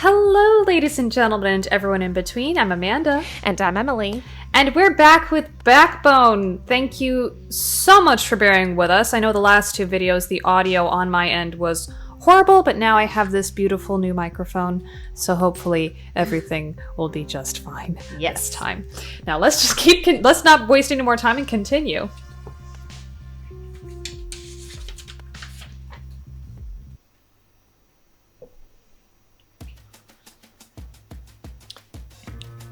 Hello, ladies and gentlemen, and everyone in between. I'm Amanda. And I'm Emily. And we're back with Backbone. Thank you so much for bearing with us. I know the last two videos, the audio on my end was horrible, but now I have this beautiful new microphone, so hopefully everything will be just fine this time. Now let's just let's not waste any more time and continue.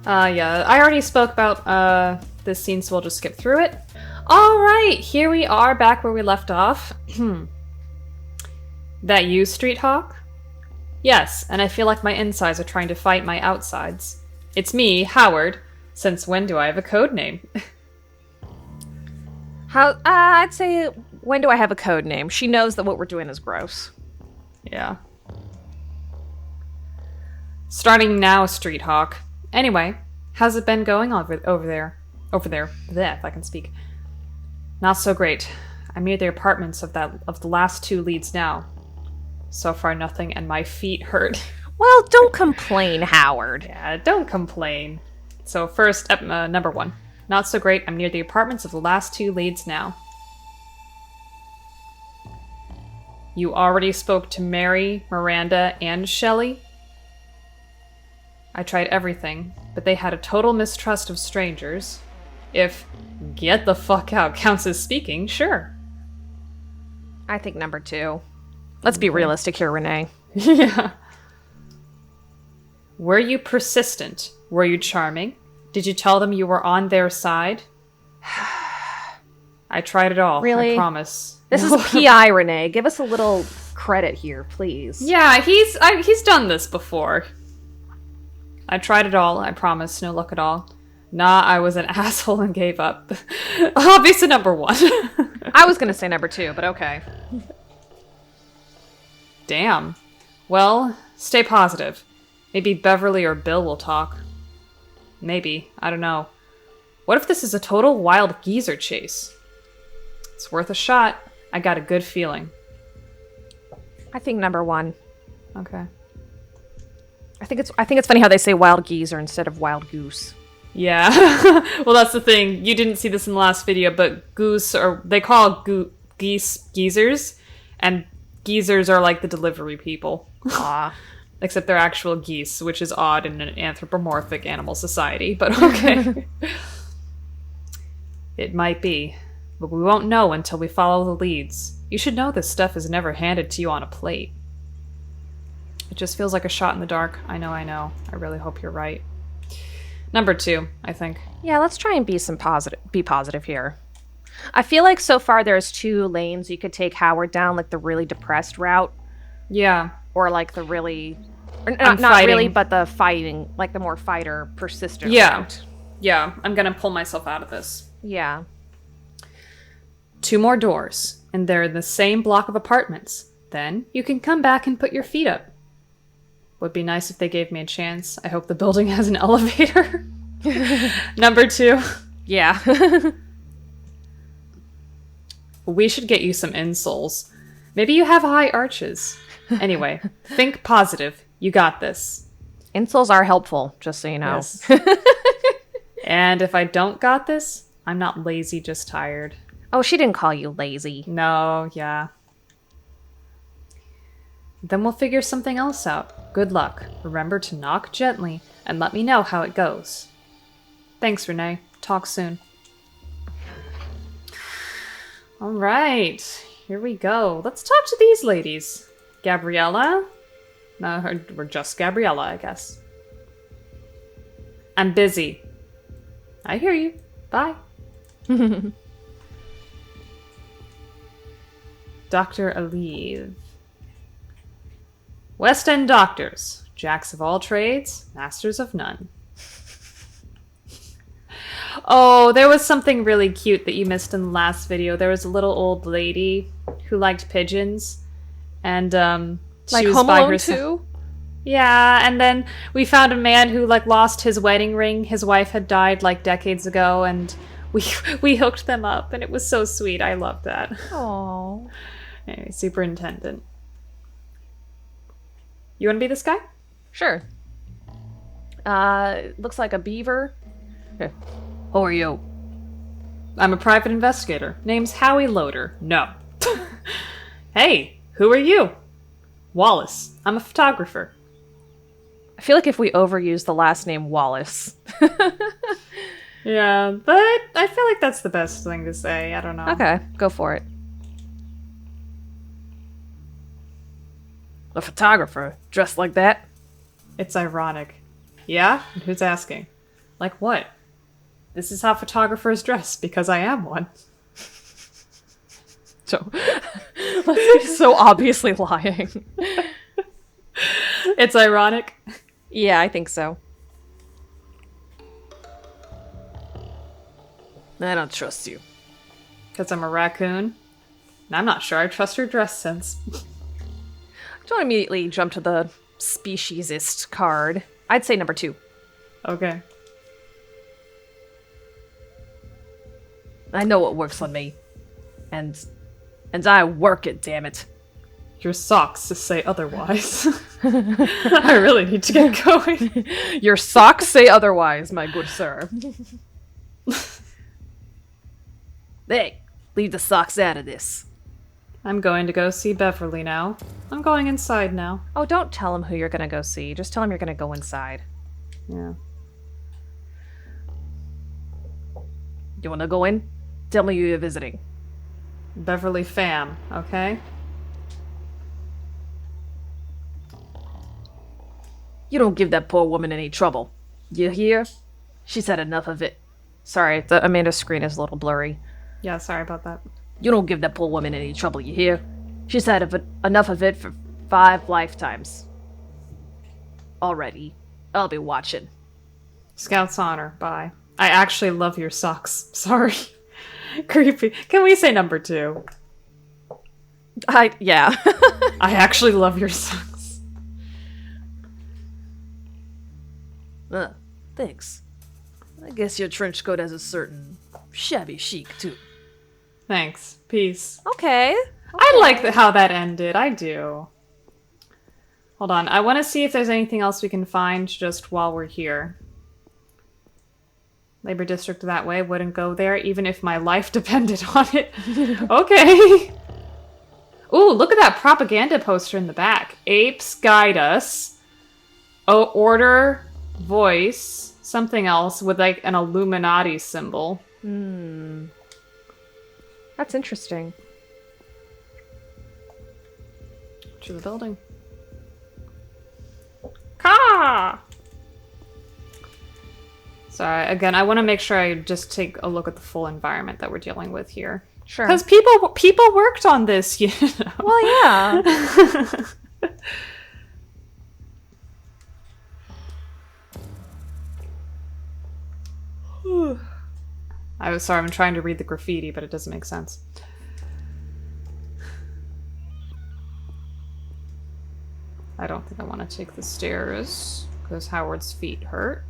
Yeah, I already spoke about this scene, so we'll just skip through it. Alright, here we are back where we left off. That you, Street Hawk? Yes, and I feel like my insides are trying to fight my outsides. It's me, Howard. Since when do I have a code name? I'd say, when do I have a code name? She knows that what we're doing is gross. Yeah. Starting now, Street Hawk. Anyway, how's it been going over there? Bleh, if I can speak. Not so great. I'm near the apartments of the last two leads now. So far nothing, and my feet hurt. Well, don't complain, Howard. Yeah, don't complain. So first, number one. Not so great. I'm near the apartments of the last two leads now. You already spoke to Mary, Miranda, and Shelley? I tried everything, but they had a total mistrust of strangers. If get the fuck out counts as speaking, sure. I think number two. Let's be realistic here, Renee. Yeah. Were you persistent? Were you charming? Did you tell them you were on their side? I tried it all, Really? I promise. This is a PI, Renee. Give us a little credit here, please. Yeah, he's done this before. I tried it all, I promise, no luck at all. Nah, I was an asshole and gave up. Obviously number one. I was gonna say number two, but okay. Damn. Well, stay positive. Maybe Beverly or Bill will talk. Maybe, I don't know. What if this is a total wild geezer chase? It's worth a shot. I got a good feeling. I think number one. Okay. I think it's funny how they say wild geezer instead of wild goose. Yeah. Well, that's the thing. You didn't see this in the last video, but goose, or they call geese geezers, and geezers are like the delivery people. Aw. Except they're actual geese, which is odd in an anthropomorphic animal society, but okay. It might be, but we won't know until we follow the leads. You should know this stuff is never handed to you on a plate. It just feels like a shot in the dark. I know. I really hope you're right. Number two, I think. Yeah, let's try and be positive here. I feel like so far there's two lanes. You could take Howard down, like the really depressed route. Yeah. Or like the really... not really, but the fighting, like the more fighter, persistent route. Yeah, I'm gonna pull myself out of this. Yeah. 2 more doors, and they're in the same block of apartments. Then you can come back and put your feet up. Would be nice if they gave me a chance. I hope the building has an elevator. Number 2. Yeah. We should get you some insoles. Maybe you have high arches. Anyway, think positive. You got this. Insoles are helpful, just so you know. Yes. And if I don't got this, I'm not lazy, just tired. Oh, she didn't call you lazy. No, yeah. Then we'll figure something else out. Good luck. Remember to knock gently and let me know how it goes. Thanks, Renee. Talk soon. All right, here we go. Let's talk to these ladies. Gabriella? No, we're just Gabriella, I guess. I'm busy. I hear you. Bye. Dr. Alive. West End doctors. Jacks of all trades, masters of none. Oh, there was something really cute that you missed in the last video. There was a little old lady who liked pigeons. And, like she was Home by Alone herself. 2? Yeah, and then we found a man who, like, lost his wedding ring. His wife had died, like, decades ago, and we hooked them up, and it was so sweet. I loved that. Aww. Anyway, superintendent. You want to be this guy? Sure. Looks like a beaver. Hey, who are you? I'm a private investigator. Name's Howie Loader. No. Hey, who are you? Wallace. I'm a photographer. I feel like if we overuse the last name Wallace. Yeah, but I feel like that's the best thing to say. I don't know. Okay, go for it. A photographer dressed like that? It's ironic. Yeah? And who's asking? Like what? This is how photographers dress, because I am one. So, he's so obviously lying. It's ironic. Yeah, I think so. I don't trust you. Because I'm a raccoon. And I'm not sure I trust your dress sense. Don't immediately jump to the speciesist card. I'd say number 2. Okay. I know what works on me. And I work it, damn it. Your socks say otherwise. I really need to get going. Your socks say otherwise, my good sir. Hey, leave the socks out of this. I'm going to go see Beverly now. I'm going inside now. Oh, don't tell him who you're gonna go see. Just tell him you're gonna go inside. Yeah. You wanna go in? Tell me who you're visiting. Beverly fam, okay? You don't give that poor woman any trouble. You hear? She's had enough of it. Sorry, the Amanda's screen is a little blurry. Yeah, sorry about that. You don't give that poor woman any trouble, you hear? She's had enough of it for 5 lifetimes. Already. I'll be watching. Scout's honor, bye. I actually love your socks. Sorry. Creepy. Can we say number 2? Yeah. I actually love your socks. Thanks. I guess your trench coat has a certain shabby chic, too. Thanks. Peace. Okay. I like how that ended. I do. Hold on. I want to see if there's anything else we can find just while we're here. Labor District that way. Wouldn't go there even if my life depended on it. Okay. Ooh, look at that propaganda poster in the back. Apes guide us. Oh, order, voice, something else with like an Illuminati symbol. That's interesting. To the building. Ka! Sorry, again, I want to make sure I just take a look at the full environment that we're dealing with here. Sure. Because people worked on this, you know. Well, yeah. I was sorry, I'm trying to read the graffiti, but it doesn't make sense. I don't think I want to take the stairs, because Howard's feet hurt.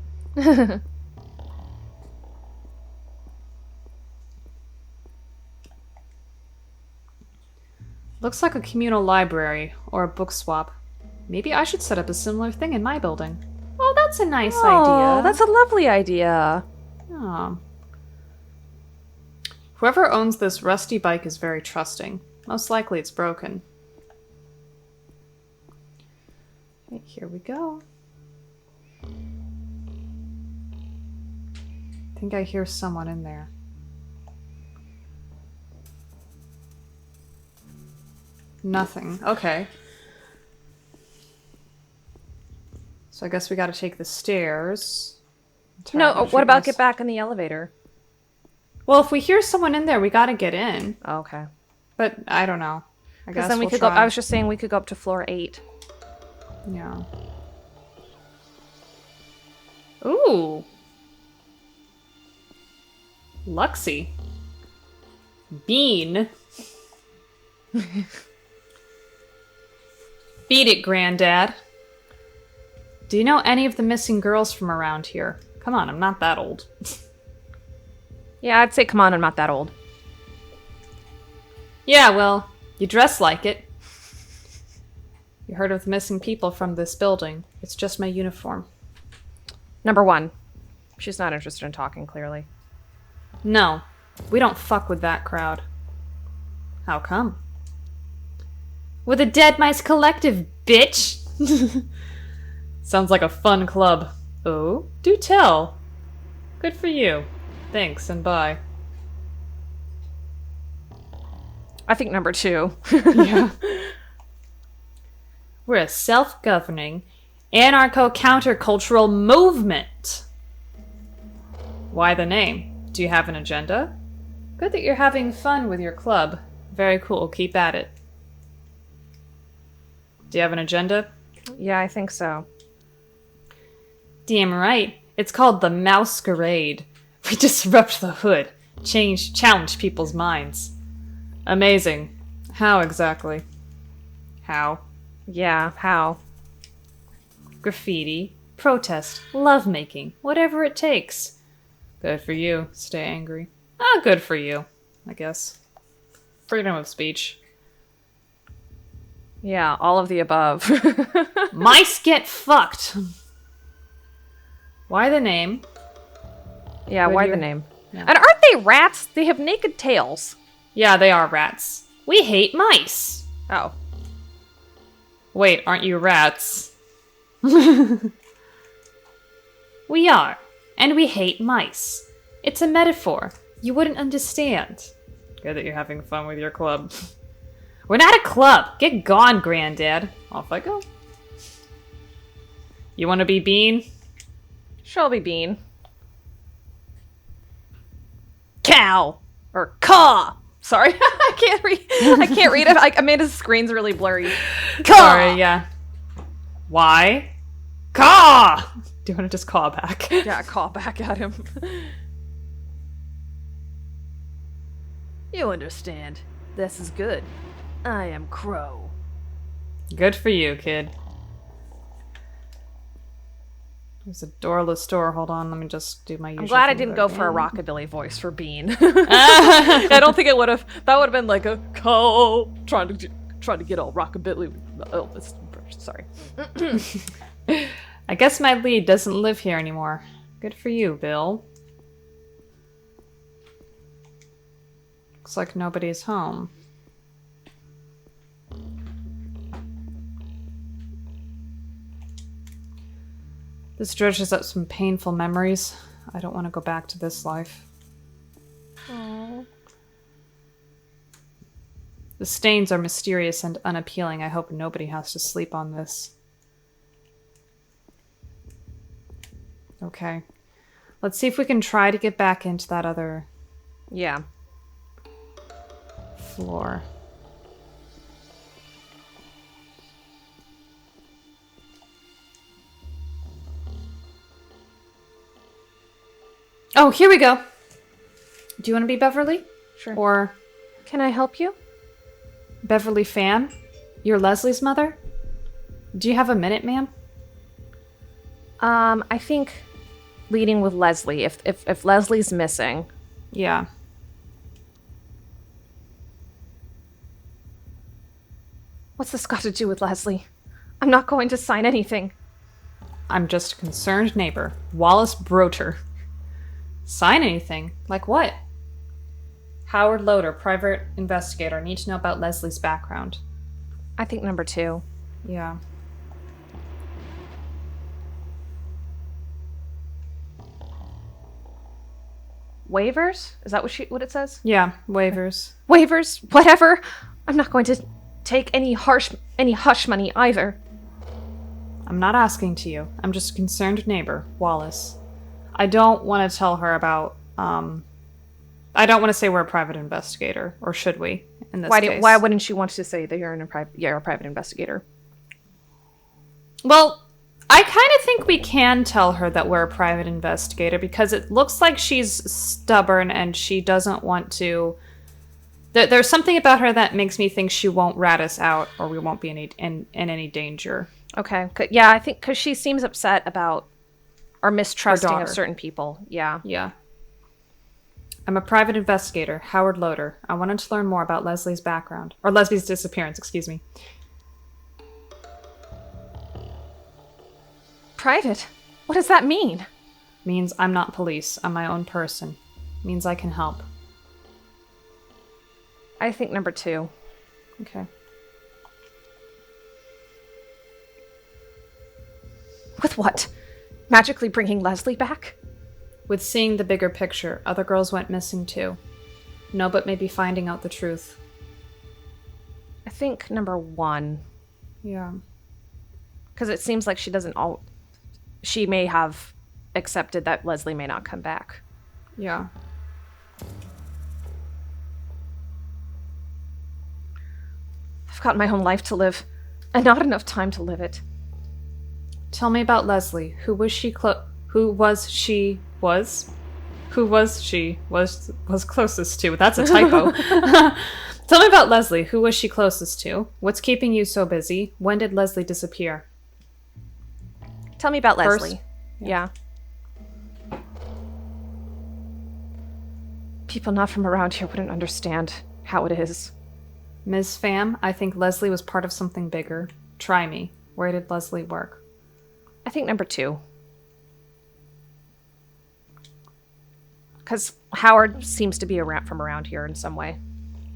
Looks like a communal library, or a book swap. Maybe I should set up a similar thing in my building. Oh, that's a nice idea. That's a lovely idea. Oh. Whoever owns this rusty bike is very trusting. Most likely it's broken. Okay, here we go. I think I hear someone in there. Nothing. Okay. So I guess we gotta take the stairs. No, what about get back in the elevator? Well, if we hear someone in there, we gotta get in. Oh, okay. But I don't know. I guess Because then we we'll could go. try. I was just saying we could go up to floor 8. Yeah. Ooh. Luxie. Bean. Beat it, Granddad. Do you know any of the missing girls from around here? Come on, I'm not that old. Yeah, I'd say come on, I'm not that old. Yeah, well, you dress like it. You heard of the missing people from this building. It's just my uniform. Number 1. She's not interested in talking, clearly. No, we don't fuck with that crowd. How come? We're the Dead Mice Collective, bitch! Sounds like a fun club. Oh, do tell. Good for you. Thanks and bye. I think number 2. Yeah. We're a self-governing, anarcho-countercultural movement. Why the name? Do you have an agenda? Good that you're having fun with your club. Very cool. Keep at it. Do you have an agenda? Yeah, I think so. Damn right. It's called the Masquerade. We disrupt the hood. Challenge people's minds. Amazing. How exactly? How? Yeah, how? Graffiti, protest, lovemaking, whatever it takes. Good for you. Stay angry. Ah, good for you, I guess. Freedom of speech. Yeah, all of the above. Mice get fucked. Why the name? Yeah, Good why year. the name? Yeah. And aren't they rats? They have naked tails. Yeah, they are rats. We hate mice. Oh. Wait, aren't you rats? We are, and we hate mice. It's a metaphor. You wouldn't understand. Good that you're having fun with your club. We're not a club. Get gone, Granddad. Off I go. You want to be Bean? Shelby Bean. Cow. Or caw. Sorry, I can't read it. I made his screen's really blurry. Caw. Sorry, yeah. Why? Caw! Do you want to just caw back? Yeah, caw back at him. You understand. This is good. I am Crow. Good for you, kid. There's a doorless door. Hold on, let me just do my usual I'm glad I thing didn't there go for a again. rockabilly voice for Bean. I don't think it would have. That would have been like a cow trying to get all rockabilly. Oh, sorry. I guess my lead doesn't live here anymore. Good for you, Bill. Looks like nobody's home. This dredges up some painful memories. I don't want to go back to this life. Aww. The stains are mysterious and unappealing. I hope nobody has to sleep on this. Okay. Let's see if we can try to get back into that other Yeah. floor. Oh, here we go. Do you want to be Beverly? Sure. Or Can I help you? Beverly Fan? You're Leslie's mother? Do you have a minute, ma'am? I think leading with Leslie. If Leslie's missing. Yeah. What's this got to do with Leslie? I'm not going to sign anything. I'm just a concerned neighbor. Wallace Brocher. Sign anything? Like what? Howard Loader, private investigator. Need to know about Leslie's background. I think number 2. Yeah. Waivers? Is that what it says? Yeah, waivers. Waivers? Whatever. I'm not going to take any hush money either. I'm not asking to you. I'm just a concerned neighbor, Wallace. I don't want to tell her about, I don't want to say we're a private investigator, or should we, in this case? Why wouldn't you want to say that you're a private investigator? Well, I kind of think we can tell her that we're a private investigator because it looks like she's stubborn and she doesn't want to... There's something about her that makes me think she won't rat us out or we won't be in any danger. Okay. Yeah, I think because she seems upset about or mistrusting daughter. of certain people. Yeah. Yeah. I'm a private investigator, Howard Loader. I wanted to learn more about Leslie's background. Or Leslie's disappearance, excuse me. Private? What does that mean? Means I'm not police. I'm my own person. Means I can help. I think number 2. Okay. With what? Magically bringing Leslie back? With seeing the bigger picture, other girls went missing too. No, but maybe finding out the truth. I think number 1. Yeah. Because it seems like she may have accepted that Leslie may not come back. Yeah. I've got my own life to live, and not enough time to live it. Tell me about Leslie. Who was she closest to? That's a typo. Tell me about Leslie. Who was she closest to? What's keeping you so busy? When did Leslie disappear? Tell me about First- Leslie. Yeah. People not from around here wouldn't understand how it is. Ms. Pham, I think Leslie was part of something bigger. Try me. Where did Leslie work? I think number 2. Because Howard seems to be from around here in some way.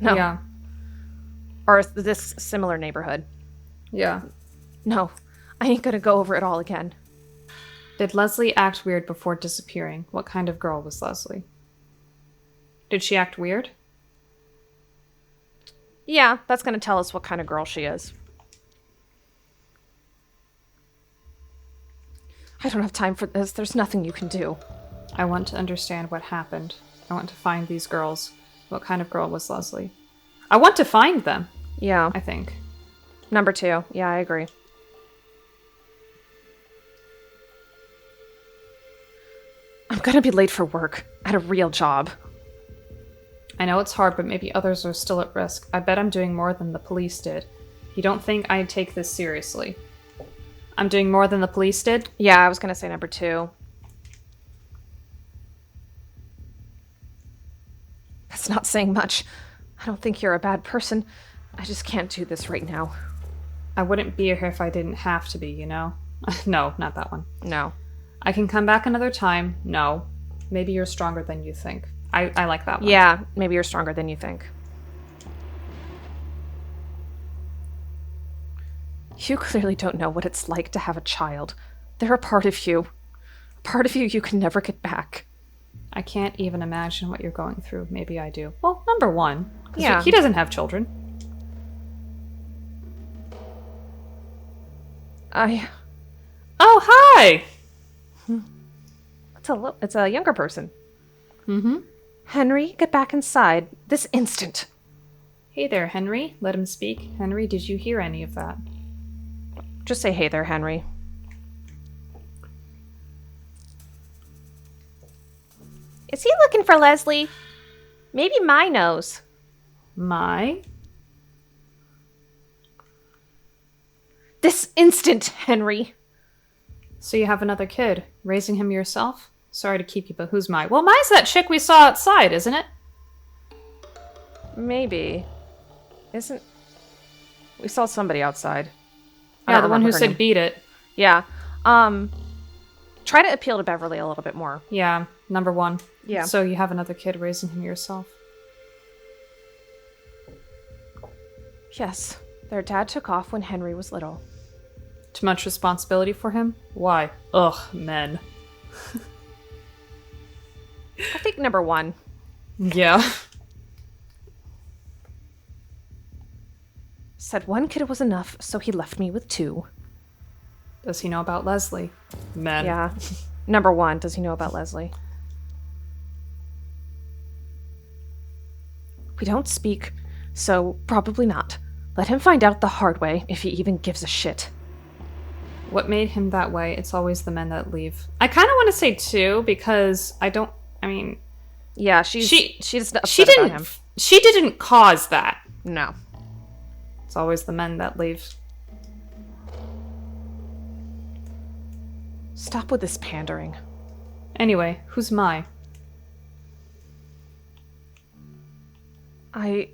No. Yeah. Or this similar neighborhood. Yeah. No, I ain't gonna go over it all again. Did Leslie act weird before disappearing? What kind of girl was Leslie? Did she act weird? Yeah, that's gonna tell us what kind of girl she is. I don't have time for this. There's nothing you can do. I want to understand what happened. I want to find these girls. What kind of girl was Leslie? I want to find them, Yeah. I think. Number 2. Yeah, I agree. I'm gonna be late for work. At a real job. I know it's hard, but maybe others are still at risk. I bet I'm doing more than the police did. You don't think I'd take this seriously? I'm doing more than the police did? Yeah, I was gonna say number 2. That's not saying much. I don't think you're a bad person. I just can't do this right now. I wouldn't be here if I didn't have to be, you know? No, not that one. No. I can come back another time. No. Maybe you're stronger than you think. I like that one. Yeah, maybe you're stronger than you think. You clearly don't know what it's like to have a child. They're a part of you. A part of you can never get back. I can't even imagine what you're going through. Maybe I do. Well, number 1. 'Cause Yeah. He doesn't have children. Oh, hi! It's a younger person. Mm-hmm. Henry, get back inside. This instant. Hey there, Henry. Let him speak. Henry, did you hear any of that? Just say hey there, Henry. Is he looking for Leslie? Maybe my nose. My? This instant, Henry. So you have another kid. Raising him yourself? Sorry to keep you, but who's my? Well, mine's that chick we saw outside, isn't it? Maybe. Isn't... We saw somebody outside. I Yeah, don't the one remember who her said name. beat it. Yeah. Try to appeal to Beverly a little bit more. Yeah, number 1. Yeah. So you have another kid, raising him yourself. Yes. Their dad took off when Henry was little. Too much responsibility for him? Why? Ugh, men. I think number 1. Yeah. Said 1 kid was enough, so he left me with 2. Does he know about Leslie? Men. Yeah. Number 1, does he know about Leslie? We don't speak, so probably not. Let him find out the hard way, if he even gives a shit. What made him that way? It's always the men that leave. I kind of want to say 2 because Yeah, she's upset she about him. didn't cause that. No. It's always the men that leave. Stop with this pandering. Anyway, who's my? I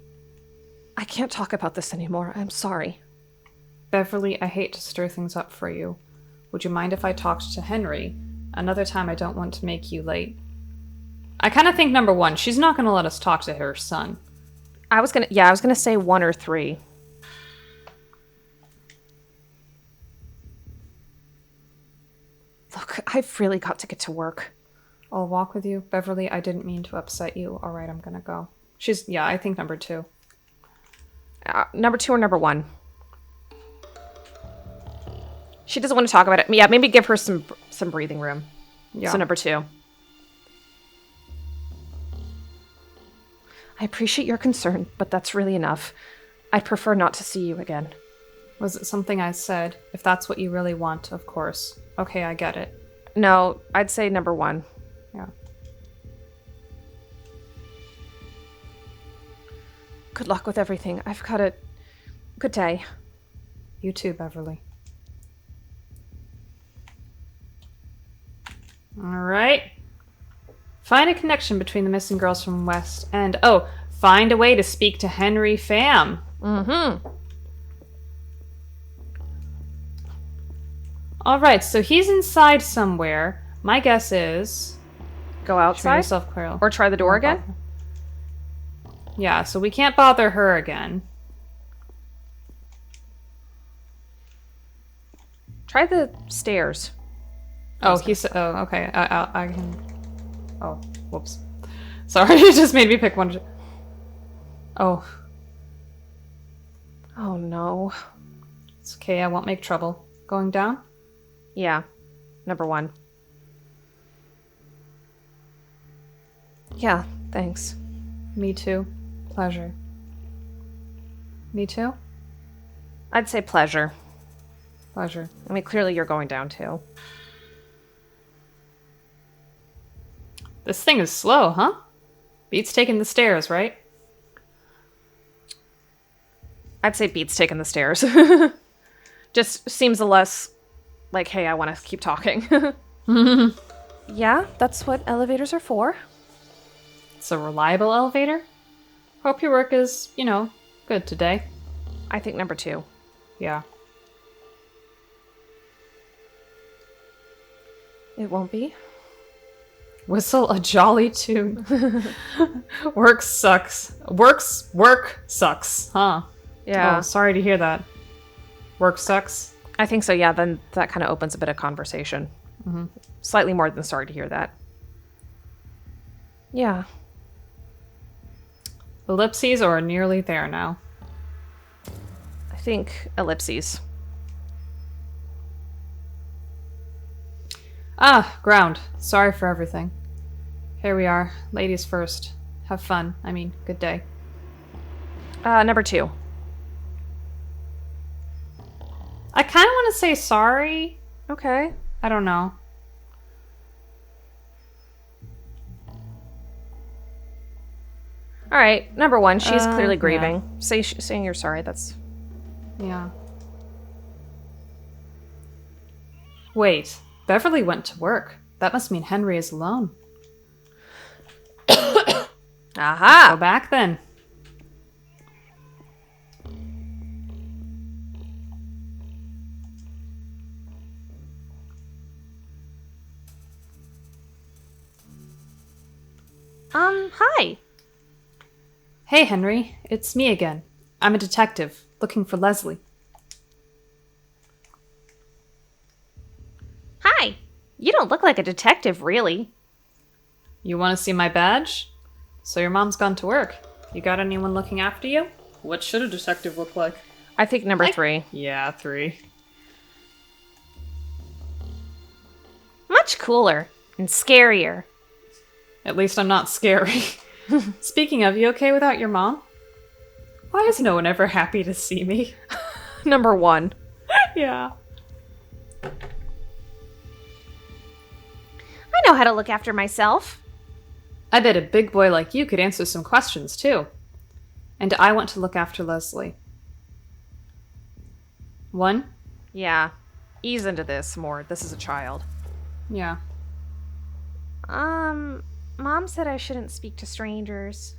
can't talk about this anymore. I'm sorry. Beverly, I hate to stir things up for you. Would you mind if I talked to Henry? Another time I don't want to make you late. I kind of think number 1, she's not going to let us talk to her son. I was gonna say 1 or 3. Look, I've really got to get to work. I'll walk with you. Beverly, I didn't mean to upset you. All right, I'm going to go. I think number 2. Number 2 or number 1? She doesn't want to talk about it. Yeah, maybe give her some breathing room. Yeah. So number 2. I appreciate your concern, but that's really enough. I'd prefer not to see you again. Was it something I said? If that's what you really want, of course. Okay, I get it. No, I'd say number 1. Yeah. Good luck with everything. I've got a good day. You too, Beverly. All right. Find a connection between the missing girls from West End. Oh, find a way to speak to Henry Pham. Mm-hmm. All right, so he's inside somewhere. My guess is... Go Show outside? yourself clear. Or try the door again? Yeah, so we can't bother her again. Try the stairs. Oh, oh, okay. I can... Oh, whoops. Sorry, it just made me pick one. Oh. Oh, no. It's okay, I won't make trouble. Going down? Yeah. Number 1. Yeah, thanks. Me too. Pleasure. Me too? I'd say pleasure. Pleasure. I mean, clearly you're going down too. This thing is slow, huh? Beats taking the stairs, right? I'd say beats taking the stairs. Just seems a less like, hey, I want to keep talking. Yeah, that's what elevators are for. It's a reliable elevator. Hope your work is, good today. I think number 2. Yeah. It won't be. Whistle a jolly tune. Work sucks. Work sucks, huh? Yeah. Oh, sorry to hear that. Work sucks. I think so, yeah. Then that kind of opens a bit of conversation. Mm-hmm. Slightly more than sorry to hear that. Yeah. Ellipses are nearly there now. I think ellipses. Ah, ground. Sorry for everything. Here we are. Ladies first. Have fun. I mean, good day. Number 2. I kind of want to say sorry. Okay. I don't know. All right. Number 1. She's clearly yeah. grieving. Saying you're sorry. That's. Yeah. Wait. Beverly went to work. That must mean Henry is alone. Aha! Go back then. Hi. Hey, Henry. It's me again. I'm a detective, looking for Leslie. Hi. You don't look like a detective, really. You want to see my badge? So your mom's gone to work. You got anyone looking after you? What should a detective look like? I think number 3. Yeah, 3. Much cooler and scarier. At least I'm not scary. Speaking of, you okay without your mom? Why is no one ever happy to see me? Number 1. Yeah. I know how to look after myself. I bet a big boy like you could answer some questions, too. And I want to look after Leslie. 1? Yeah. Ease into this more. This is a child. Yeah. Mom said I shouldn't speak to strangers.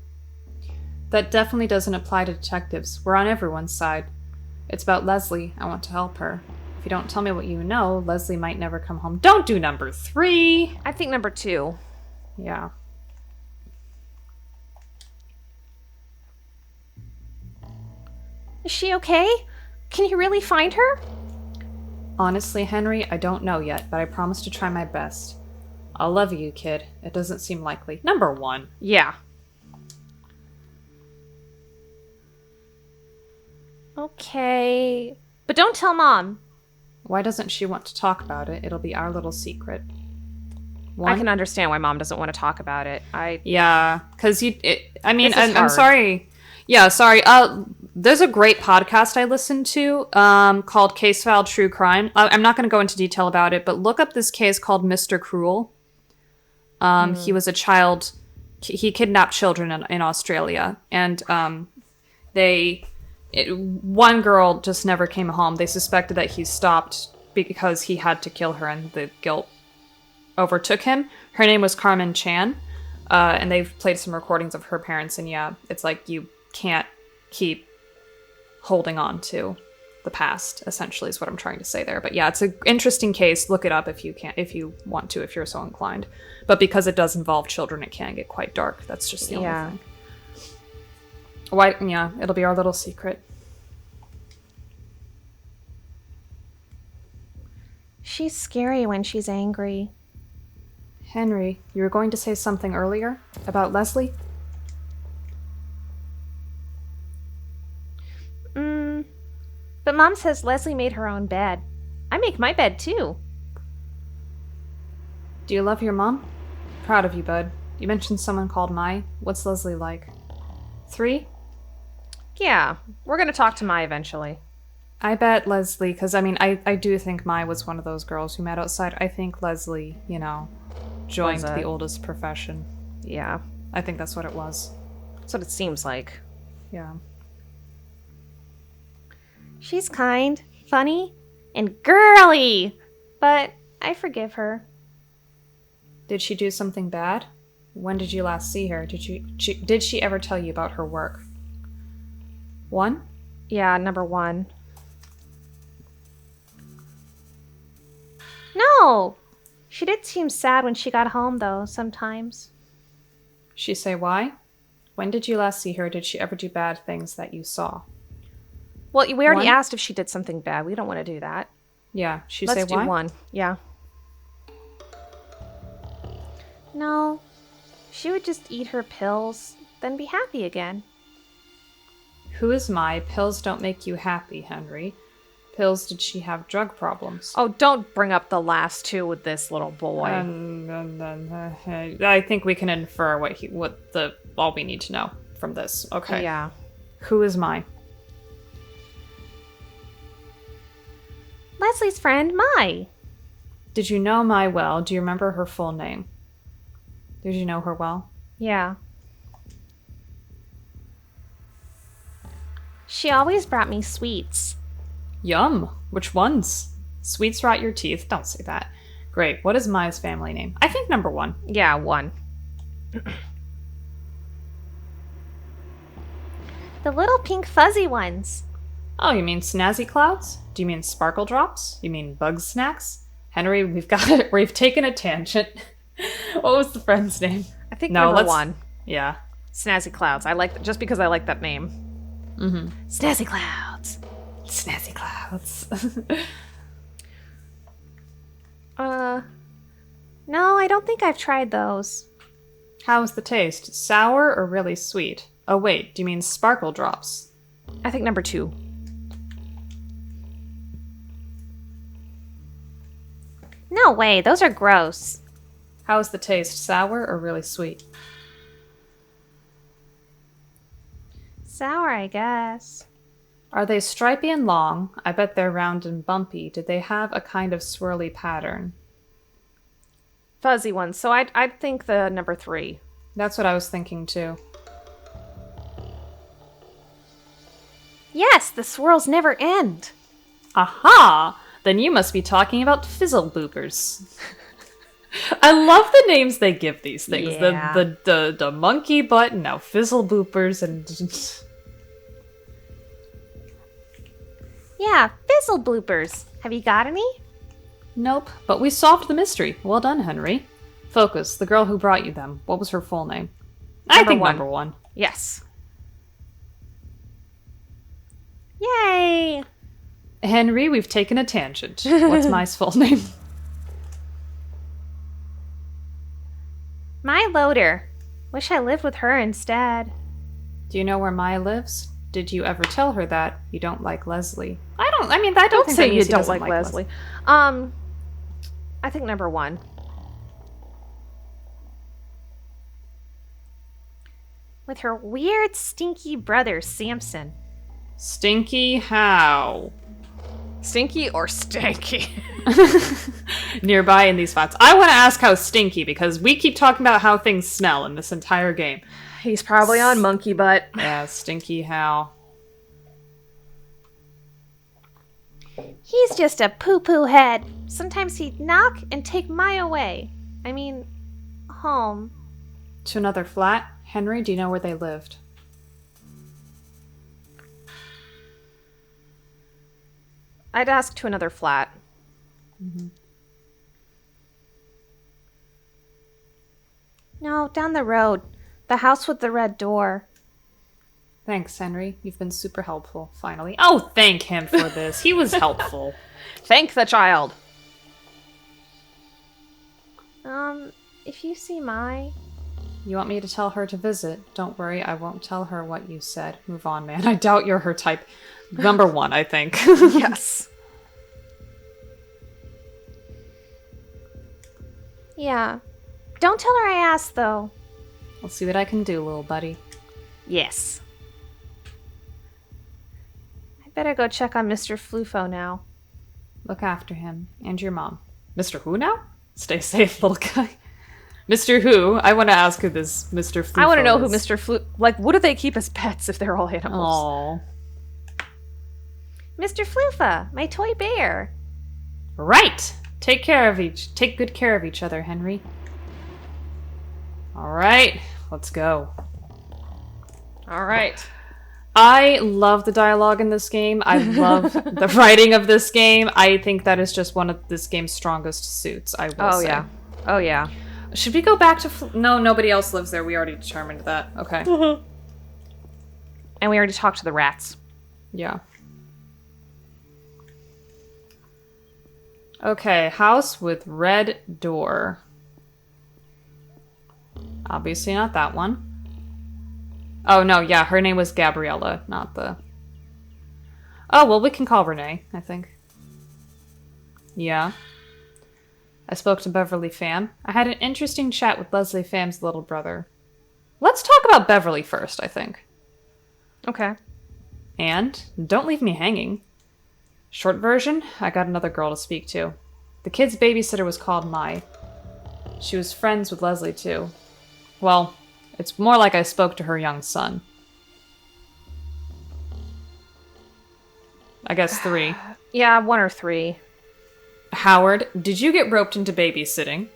That definitely doesn't apply to detectives. We're on everyone's side. It's about Leslie. I want to help her. If you don't tell me what you know, Leslie might never come home. Don't do number 3! I think number 2. Yeah. Is she okay? Can you really find her? Honestly, Henry, I don't know yet, but I promise to try my best. I'll love you, kid. It doesn't seem likely. Number 1. Yeah. Okay. But don't tell Mom. Why doesn't she want to talk about it? It'll be our little secret. 1? I can understand why Mom doesn't want to talk about it. Yeah, because I'm hard. sorry. Yeah, sorry. There's a great podcast I listened to called Case File True Crime. I'm not going to go into detail about it, but look up this case called Mr. Cruel. He was a child. He kidnapped children in Australia, and one girl just never came home. They suspected that he stopped because he had to kill her, and the guilt overtook him. Her name was Carmen Chan, and they've played some recordings of her parents, and yeah, it's like you can't keep holding on to the past, essentially, is what I'm trying to say there. But yeah, it's an interesting case. Look it up if you want to, if you're so inclined. But because it does involve children, it can get quite dark. That's just the only thing. Why? Yeah, it'll be our little secret. She's scary when she's angry. Henry, you were going to say something earlier about Leslie? But Mom says Leslie made her own bed. I make my bed too. Do you love your mom? Proud of you, bud. You mentioned someone called Mai. What's Leslie like? 3? Yeah, we're gonna talk to Mai eventually. I bet Leslie, because I do think Mai was one of those girls who met outside. I think Leslie, joined the oldest profession. Yeah. I think that's what it was. That's what it seems like. Yeah. She's kind, funny, and girly, but I forgive her. Did she do something bad? When did you last see her? Did she ever tell you about her work? 1? Yeah, number 1. No! She did seem sad when she got home, though, sometimes. She say why? When did you last see her? Did she ever do bad things that you saw? Well, we already 1? asked if she did something bad. We don't want to do that. Yeah, she Let's say why? do 1. Yeah. No. She would just eat her pills, then be happy again. Who is Mai? Pills don't make you happy, Henry. Pills, did she have drug problems? Oh, don't bring up the last 2 with this little boy. I think we can infer all we need to know from this. Okay. Yeah. Who is Mai? Leslie's friend, Mai. Did you know Mai well? Do you remember her full name? Did you know her well? Yeah. She always brought me sweets. Yum! Which ones? Sweets rot your teeth? Don't say that. Great. What is Mai's family name? I think number 1. Yeah, 1. The little pink fuzzy ones. Oh, you mean snazzy clouds? Do you mean sparkle drops? You mean bug snacks? Henry, we've taken a tangent. What was the friend's name? I think number 1. Yeah. Snazzy Clouds. Just because I like that name. Mm-hmm. Snazzy Clouds. Snazzy clouds. No, I don't think I've tried those. How's the taste? Sour or really sweet? Oh wait, do you mean sparkle drops? I think number 2. No way, those are gross. How's the taste? Sour or really sweet? Sour, I guess. Are they stripy and long? I bet they're round and bumpy. Did they have a kind of swirly pattern? Fuzzy ones. So I'd think the number 3. That's what I was thinking too. Yes, the swirls never end. Aha! Then you must be talking about fizzle boopers. I love the names they give these things. Yeah. The monkey butt, now fizzle boopers, and Yeah, fizzle bloopers. Have you got any? Nope, but we solved the mystery. Well done, Henry. Focus, the girl who brought you them. What was her full name? I think number one. Yes. Yay! Henry, we've taken a tangent. What's Mai's full name? My Loader. Wish I lived with her instead. Do you know where Mai lives? Did you ever tell her that you don't like Leslie? I don't think Say that you means he don't doesn't like Leslie. I think number one. With her weird, stinky brother, Samson. Stinky how? Stinky or stanky? Nearby in these spots. I want to ask how stinky, because we keep talking about how things smell in this entire game. He's probably on monkey butt. Yeah, stinky how. He's just a poo-poo head. Sometimes he'd knock and take Mai away. I mean, home. To another flat? Henry, do you know where they lived? I'd ask to another flat. No, down the road. The house with the red door. Thanks, Henry. You've been super helpful, finally. Oh, thank him for this. He was helpful. Thank the child. If you see Mai... You want me to tell her to visit? Don't worry, I won't tell her what you said. Move on, man. I doubt you're her type. Number one, I think. Yes. Yeah. Don't tell her I asked, though. I'll see what I can do, little buddy. Yes. I'd better go check on Mr. Flufo now. Look after him. And your mom. Mr. Who now? Stay safe, little guy. Mr. Who? I want to ask who this Mr. Flufo I want to know is. who Mr. Flu... Like, what do they keep as pets if they're all animals? Aww. Mr. Flufa, my toy bear. Right! Take good care of each other, Henry. Alright, let's go. All right. I love the dialogue in this game. I love the writing of this game. I think that is just one of this game's strongest suits, I will say. Yeah. Oh, yeah. Should we go back to... No, nobody else lives there. We already determined that. Okay. And we already talked to the rats. Yeah. Okay, house with red door. Obviously not that one. Oh, no, yeah, her name was Gabriella, not the... Oh, well, we can call Renee, I think. Yeah. I spoke to Beverly Pham. I had an interesting chat with Leslie Pham's little brother. Let's talk about Beverly first, I think. Okay. And don't leave me hanging. Short version, I got another girl to speak to. The kid's babysitter was called Mai. She was friends with Leslie, too. Well, it's more like I spoke to her young son. I guess 3. Yeah, 1 or 3. Howard, did you get roped into babysitting?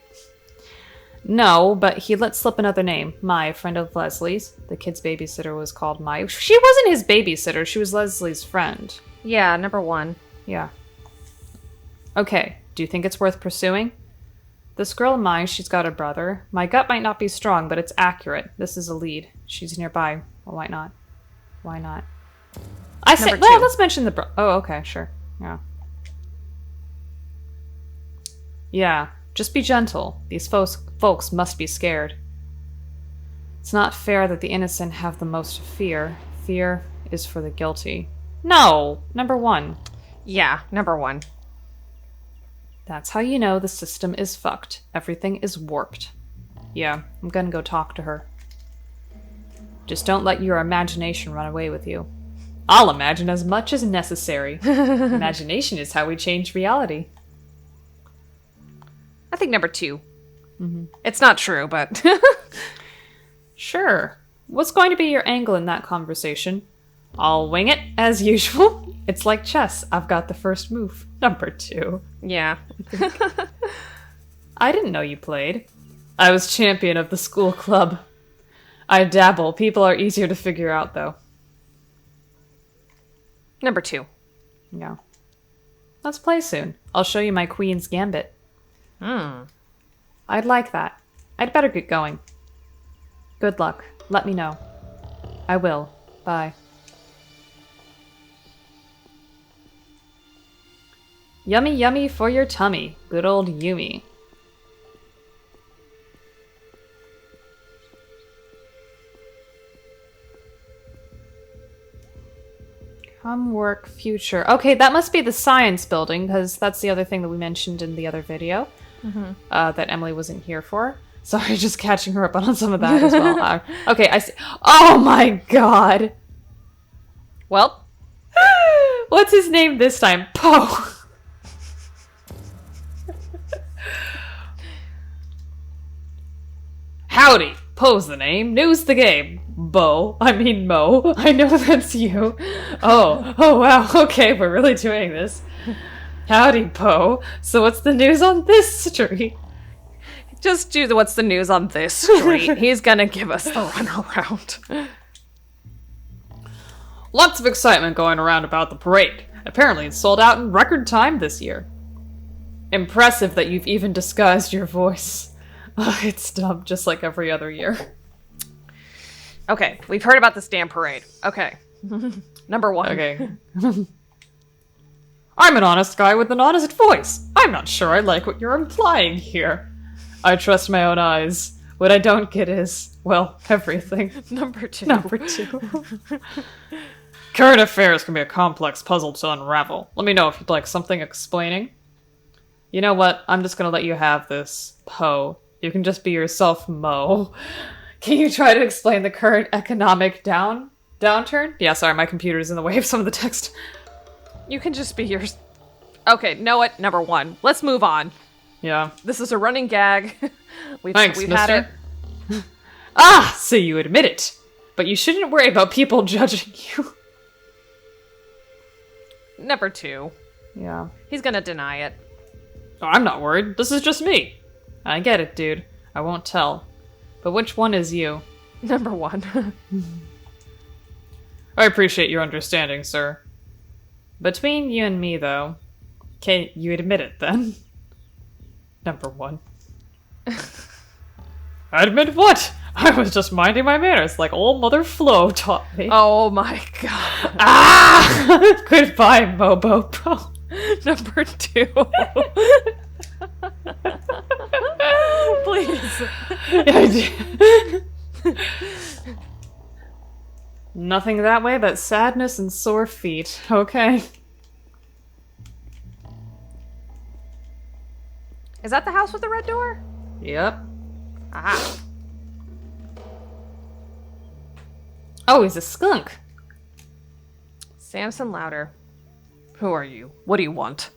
No, but he let slip another name. Mai, a friend of Leslie's. The kid's babysitter was called Mai. She wasn't his babysitter, she was Leslie's friend. Yeah, number 1. Yeah. Okay, do you think it's worth pursuing? This girl Mai, she's got a brother. My gut might not be strong, but it's accurate. This is a lead. She's nearby. Well, why not? Why not? I said, Number well, 2. let's mention the oh, okay, sure. Yeah. Yeah, just be gentle. These folks must be scared. It's not fair that the innocent have the most fear. Fear is for the guilty. No! Number 1. Yeah, number 1. That's how you know the system is fucked. Everything is warped. Yeah, I'm gonna go talk to her. Just don't let your imagination run away with you. I'll imagine as much as necessary. Imagination is how we change reality. I think number 2. It's not true, but... Sure. What's going to be your angle in that conversation? I'll wing it, as usual. It's like chess. I've got the first move. Number 2. yeah. I didn't know you played. I was champion of the school club. I dabble. People are easier to figure out, though. Number 2. Yeah. Let's play soon. I'll show you my Queen's Gambit. I'd like that. I'd better get going. Good luck. Let me know. I will. Bye. Yummy yummy for your tummy. Good old Yumi. Come work future. Okay, that must be the science building, because that's the other thing that we mentioned in the other video that Emily wasn't here for. Sorry, just catching her up on some of that as well. Okay, I see. Oh my god! Well, what's his name this time? Poe! Howdy! Poe's the name, New's the game. Mo, I know that's you. Oh wow, okay, we're really doing this. Howdy, Poe. So what's the news on this street? just do the what's the news on this street. He's gonna give us the runaround. Lots of excitement going around about the parade. Apparently it's sold out in record time this year. Impressive that you've even disguised your voice. It's dumb, just like every other year. Okay, we've heard about this damn parade. Okay. Number one. Okay. I'm an honest guy with an honest voice. I'm not sure I like what you're implying here. I trust my own eyes. What I don't get is, well, everything. Number two. Number two. Current affairs can be a complex puzzle to unravel. Let me know if you'd like something explaining. You know what? I'm just gonna let you have this, Poe. You can just be yourself, Mo. Can you try to explain the current economic downturn? Yeah, sorry, my computer's in the way of some of the text. You can just be yours. Okay, know what? Number one. Let's move on. Yeah. This is a running gag. Thanks, we've mister. had it. Ah, so you admit it. But you shouldn't worry about people judging you. Number two. Yeah. He's gonna deny it. Oh, I'm not worried. This is just me. I get it, dude. I won't tell. But which one is you? Number one. I appreciate your understanding, sir. Between you and me, though, can you admit it, then? Number one. Admit what? I was just minding my manners like old Mother Flo taught me. Oh my god. Ah! Goodbye, Mobopo. Number two. Please. Nothing that way but sadness and sore feet. Okay. Is that the house with the red door? Yep. Ah. Oh, he's a skunk. Samson Louder. Who are you? What do you want?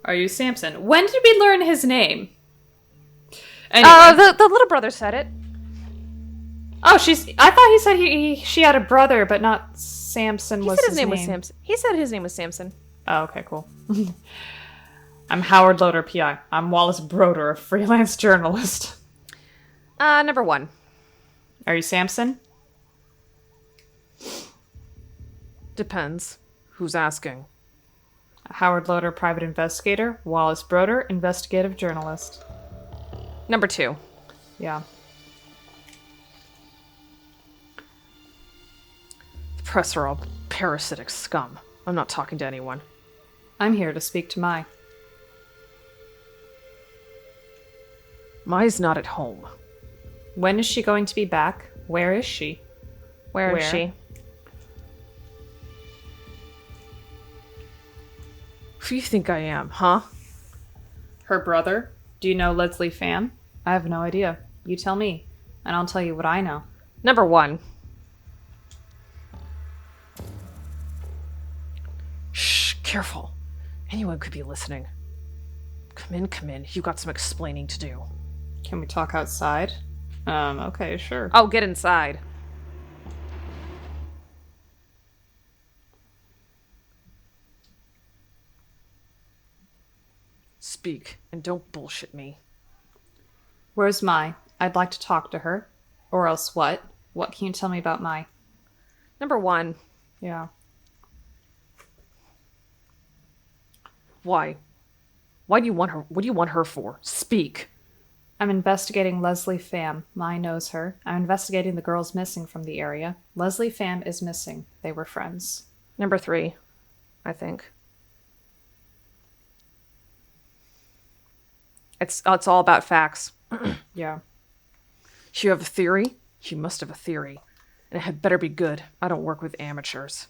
Are you Samson? When did we learn his name? Anyway. The little brother said it. Oh, I thought he said she had a brother, but not Samson was his name. Was Samson. He said his name was Samson. Oh, okay, cool. I'm Howard Loader, PI. I'm Wallace Broder, a freelance journalist. Number one. Are you Samson? Depends. Who's asking? Howard Loader, private investigator. Wallace Broder, investigative journalist. Number two. Yeah. The press are all parasitic scum. I'm not talking to anyone. I'm here to speak to Mai. Mai's not at home. When is she going to be back? Where is she? Where is she? Who do you think I am, huh? Her brother? Do you know Leslie Pham? I have no idea. You tell me, and I'll tell you what I know. Number one. Shh, careful. Anyone could be listening. Come in. You got some explaining to do. Can we talk outside? Okay, sure. Oh, get inside. Speak, and don't bullshit me. Where's Mai? I'd like to talk to her. Or else what? What can you tell me about Mai? Number one. Yeah. Why? Why do you want her? What do you want her for? Speak. I'm investigating Leslie Pham. Mai knows her. I'm investigating the girls missing from the area. Leslie Pham is missing. They were friends. Number 3, I think. It's all about facts. Yeah. You have a theory? You must have a theory. And it had better be good. I don't work with amateurs.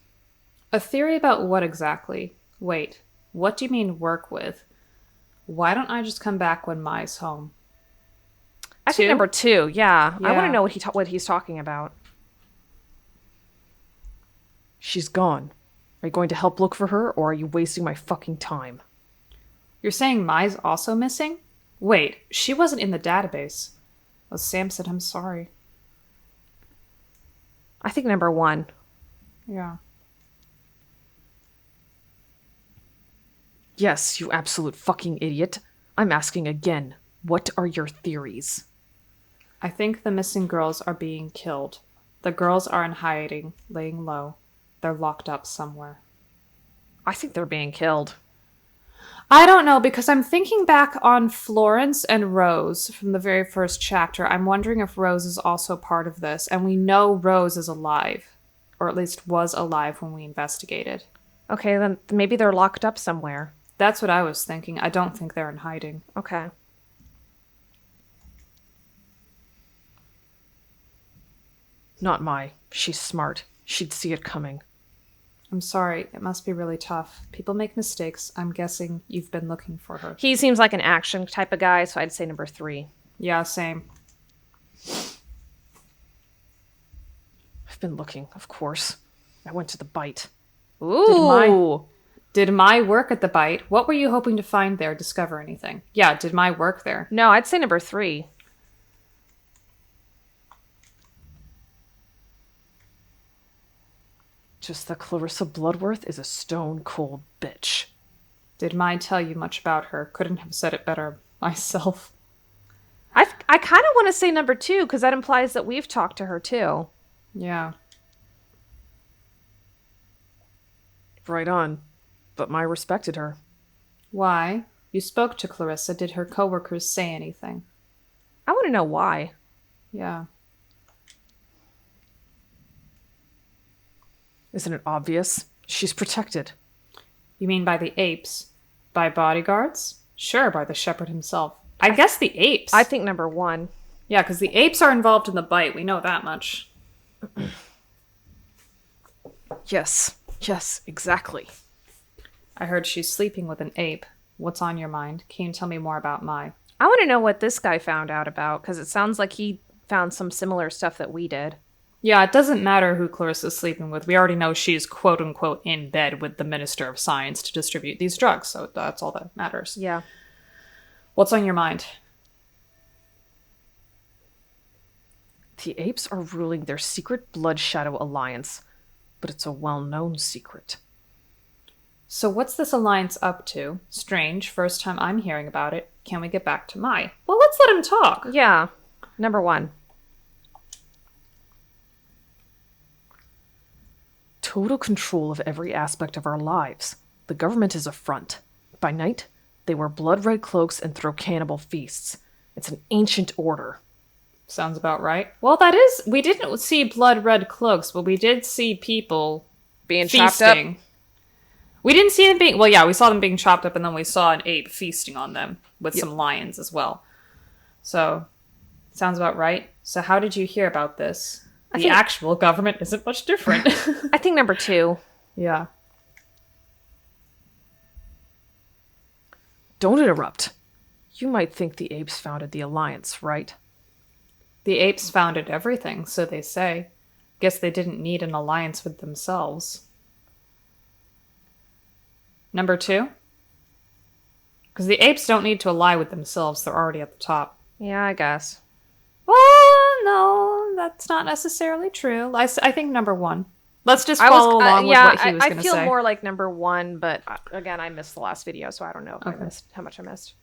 A theory about what exactly? Wait, what do you mean work with? Why don't I just come back when Mai's home? I think number 2, yeah. I want Yeah. to know what he's talking about. She's gone. Are you going to help look for her, or are you wasting my fucking time? You're saying Mai's also missing? Wait, she wasn't in the database. Oh, Sam said I'm sorry. I think number 1. Yeah. Yes, you absolute fucking idiot. I'm asking again. What are your theories? I think the missing girls are being killed. The girls are in hiding, laying low. They're locked up somewhere. I think they're being killed. I don't know, because I'm thinking back on Florence and Rose from the very first chapter. I'm wondering if Rose is also part of this, and we know Rose is alive, or at least was alive when we investigated. Okay, then maybe they're locked up somewhere. That's what I was thinking. I don't think they're in hiding. Okay. Not Mai. She's smart. She'd see it coming. I'm sorry. It must be really tough. People make mistakes. I'm guessing you've been looking for her. He seems like an action type of guy, so I'd say number 3. Yeah, same. I've been looking, of course. I went to the bite. Ooh. Did Mai work at the bite? What were you hoping to find there? Discover anything? Yeah, did Mai work there? No, I'd say number 3. Just that Clarissa Bloodworth is a stone-cold bitch. Did Mai tell you much about her? Couldn't have said it better myself. I kind of want to say number 2 because that implies that we've talked to her too. Yeah. Right on. But Mai respected her. Why? You spoke to Clarissa. Did her coworkers say anything? I want to know why. Yeah. Isn't it obvious? She's protected. You mean by the apes? By bodyguards? Sure, by the shepherd himself. I guess the apes. I think number 1. Yeah, because the apes are involved in the bite. We know that much. Yes. Yes, exactly. I heard she's sleeping with an ape. What's on your mind? Can you tell me more about Mai? I want to know what this guy found out about because it sounds like he found some similar stuff that we did. Yeah, it doesn't matter who Clarissa's sleeping with. We already know she's quote-unquote in bed with the Minister of Science to distribute these drugs, so that's all that matters. Yeah. What's on your mind? The apes are ruling their secret Blood Shadow Alliance, but it's a well-known secret. So what's this alliance up to? Strange, first time I'm hearing about it. Can we get back to Mai? Well, let's let him talk. Yeah. Number 1. Total control of every aspect of our lives. The government is a front. By night, they wear blood-red cloaks and throw cannibal feasts. It's an ancient order. Sounds about right. Well, that is... We didn't see blood-red cloaks, but we did see people Being chopped up. feasting. We didn't see them being... Well, yeah, we saw them being chopped up, and then we saw an ape feasting on them with some lions as well. So, sounds about right. So how did you hear about this? The actual government isn't much different. I think number 2. Yeah. Don't interrupt. You might think the apes founded the Alliance, right? The apes founded everything, so they say. Guess they didn't need an alliance with themselves. Number 2? Because the apes don't need to ally with themselves. They're already at the top. Yeah, I guess. Well, no, that's not necessarily true. I think number 1. Let's just follow along with what he was going to say. I feel more like number 1, but again, I missed the last video, so I don't know if I missed how much I missed.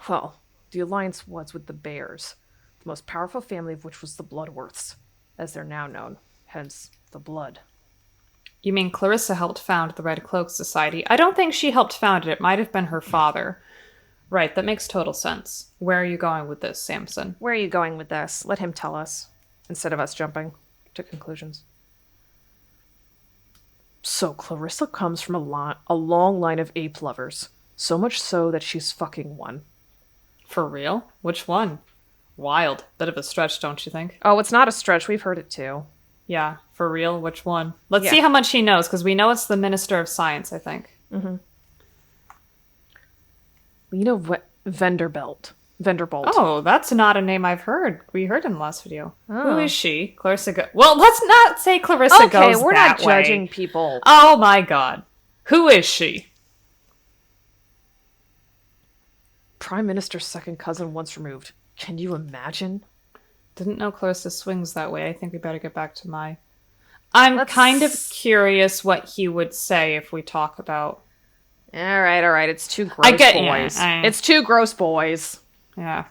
Well, the Alliance was with the Bears, the most powerful family of which was the Bloodworths, as they're now known, hence the blood. You mean Clarissa helped found the Red Cloak Society? I don't think she helped found it. It might have been her father. Right, that makes total sense. Where are you going with this, Samson? Where are you going with this? Let him tell us, instead of us jumping to conclusions. So Clarissa comes from a long line of ape lovers. So much so that she's fucking one. For real? Which one? Wild. Bit of a stretch, don't you think? Oh, it's not a stretch. We've heard it too. Yeah, for real? Which one? Let's Yeah. see how much he knows, because we know it's the Minister of Science, I think. Lena Vanderbilt. Oh, that's not a name I've heard. We heard in the last video. Oh. Who is she? Clarissa Well, let's not say Clarissa Okay, goes we're that not way. judging people. Oh my god. Who is she? Prime Minister's second cousin once removed. Can you imagine? Didn't know Clarissa swings that way. I think we better get back to my... I'm Let's- kind of curious what he would say if we talk about... All right. It's two gross I get- boys. yeah, It's two gross boys. Yeah.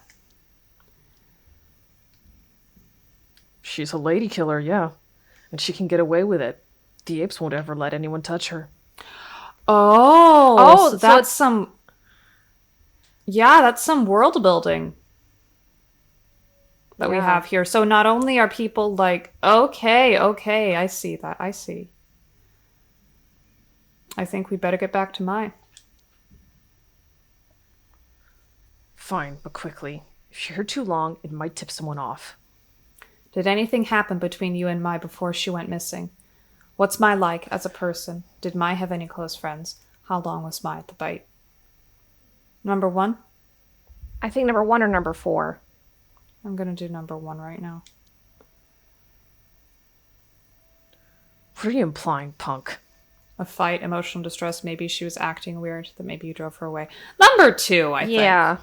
She's a lady killer, yeah. And she can get away with it. The apes won't ever let anyone touch her. Oh, so so that's some... Yeah, that's some world building that we Yeah. have here. So not only are people like, okay, I see that. I see. I think we better get back to mine. Fine, but quickly. If you're here too long, it might tip someone off. Did anything happen between you and Mai before she went missing? What's Mai like as a person? Did Mai have any close friends? How long was Mai at the bite? Number 1? I think number 1 or number 4. I'm gonna do number 1 right now. What are you implying, punk? A fight, emotional distress, maybe she was acting weird, that maybe you drove her away. Number 2, I think. Yeah.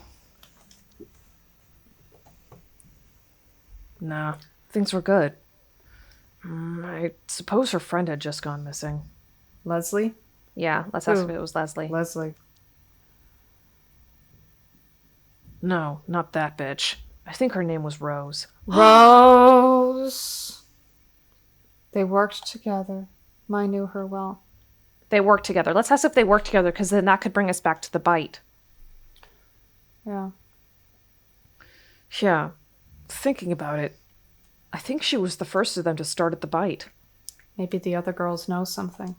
Nah, things were good. I suppose her friend had just gone missing. Leslie? Yeah, let's ask Who? if it was Leslie. Leslie. No, not that bitch. I think her name was Rose. Rose! They worked together. Mai knew her well. They worked together. Let's ask if they worked together, because then that could bring us back to the bite. Yeah. Yeah, thinking about it, I think she was the first of them to start at the bite. Maybe the other girls know something.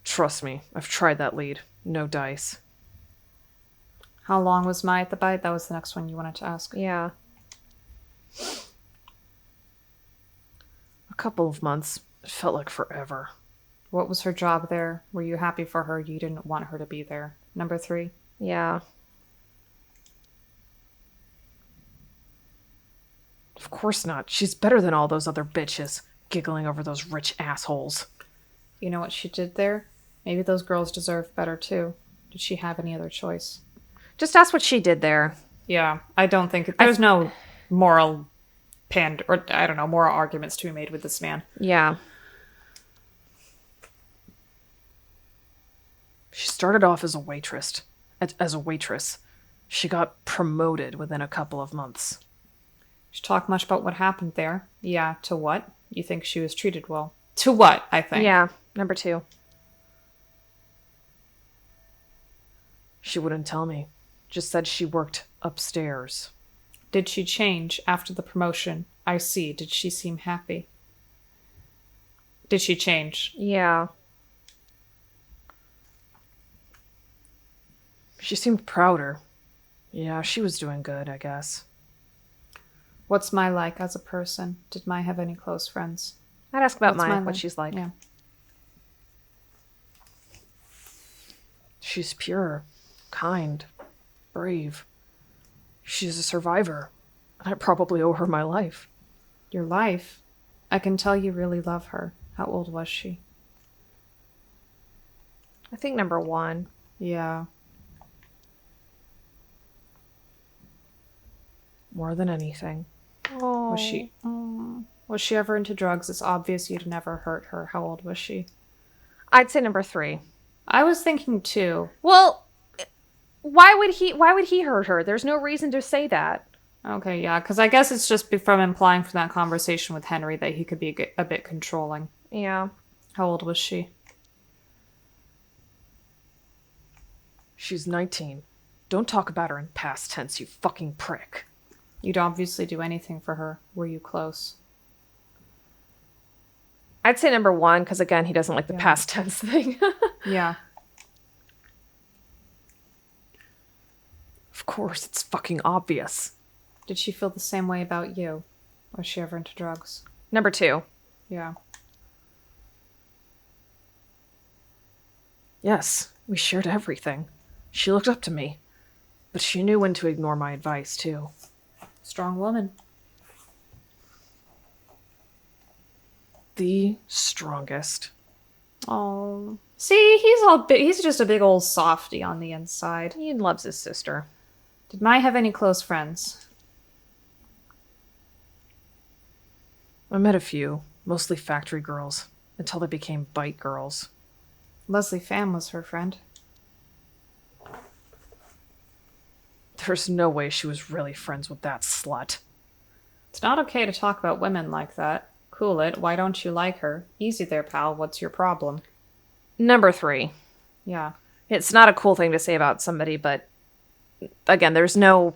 Trust me, I've tried that lead. No dice. How long was Mai at the bite? That was the next one you wanted to ask. Yeah. A couple of months. It felt like forever. What was her job there? Were you happy for her? You didn't want her to be there. Number 3. Yeah. Of course not. She's better than all those other bitches, giggling over those rich assholes. You know what she did there? Maybe those girls deserve better too. Did she have any other choice? Just ask what she did there. Yeah, I don't think there's no moral moral arguments to be made with this man. Yeah. She started off as a waitress. She got promoted within a couple of months. She talked much about what happened there. Yeah, to what? You think she was treated well? To what, I think. Yeah. Number 2. She wouldn't tell me. Just said she worked upstairs. Did she change after the promotion? I see. Did she seem happy? Did she change? Yeah. She seemed prouder. Yeah, she was doing good, I guess. What's Mai like as a person? Did Mai have any close friends? I'd ask about What's Mai, Mai what she's like. Yeah. She's pure, kind, brave. She's a survivor. And I probably owe her my life. Your life? I can tell you really love her. How old was she? I think number 1. Yeah. More than anything. Oh. Was she ever into drugs? It's obvious you'd never hurt her. How old was she? I'd say number 3. I was thinking 2. Well, why would he hurt her? There's no reason to say that. Okay, yeah, because I guess it's just from implying from that conversation with Henry that he could be a bit controlling. Yeah. How old was she? She's 19. Don't talk about her in past tense, you fucking prick. You'd obviously do anything for her. Were you close? I'd say number 1, because again, he doesn't like the past tense thing. Yeah. Of course, it's fucking obvious. Did she feel the same way about you? Was she ever into drugs? Number 2. Yeah. Yes, we shared everything. She looked up to me. But she knew when to ignore my advice, too. Strong woman. The strongest. Oh. See, he's just a big old softy on the inside. He loves his sister. Did Mai have any close friends? I met a few, mostly factory girls, until they became bite girls. Leslie Pham was her friend. There's no way she was really friends with that slut. It's not okay to talk about women like that. Cool it. Why don't you like her? Easy there, pal. What's your problem? Number 3. Yeah. It's not a cool thing to say about somebody, but again, there's no...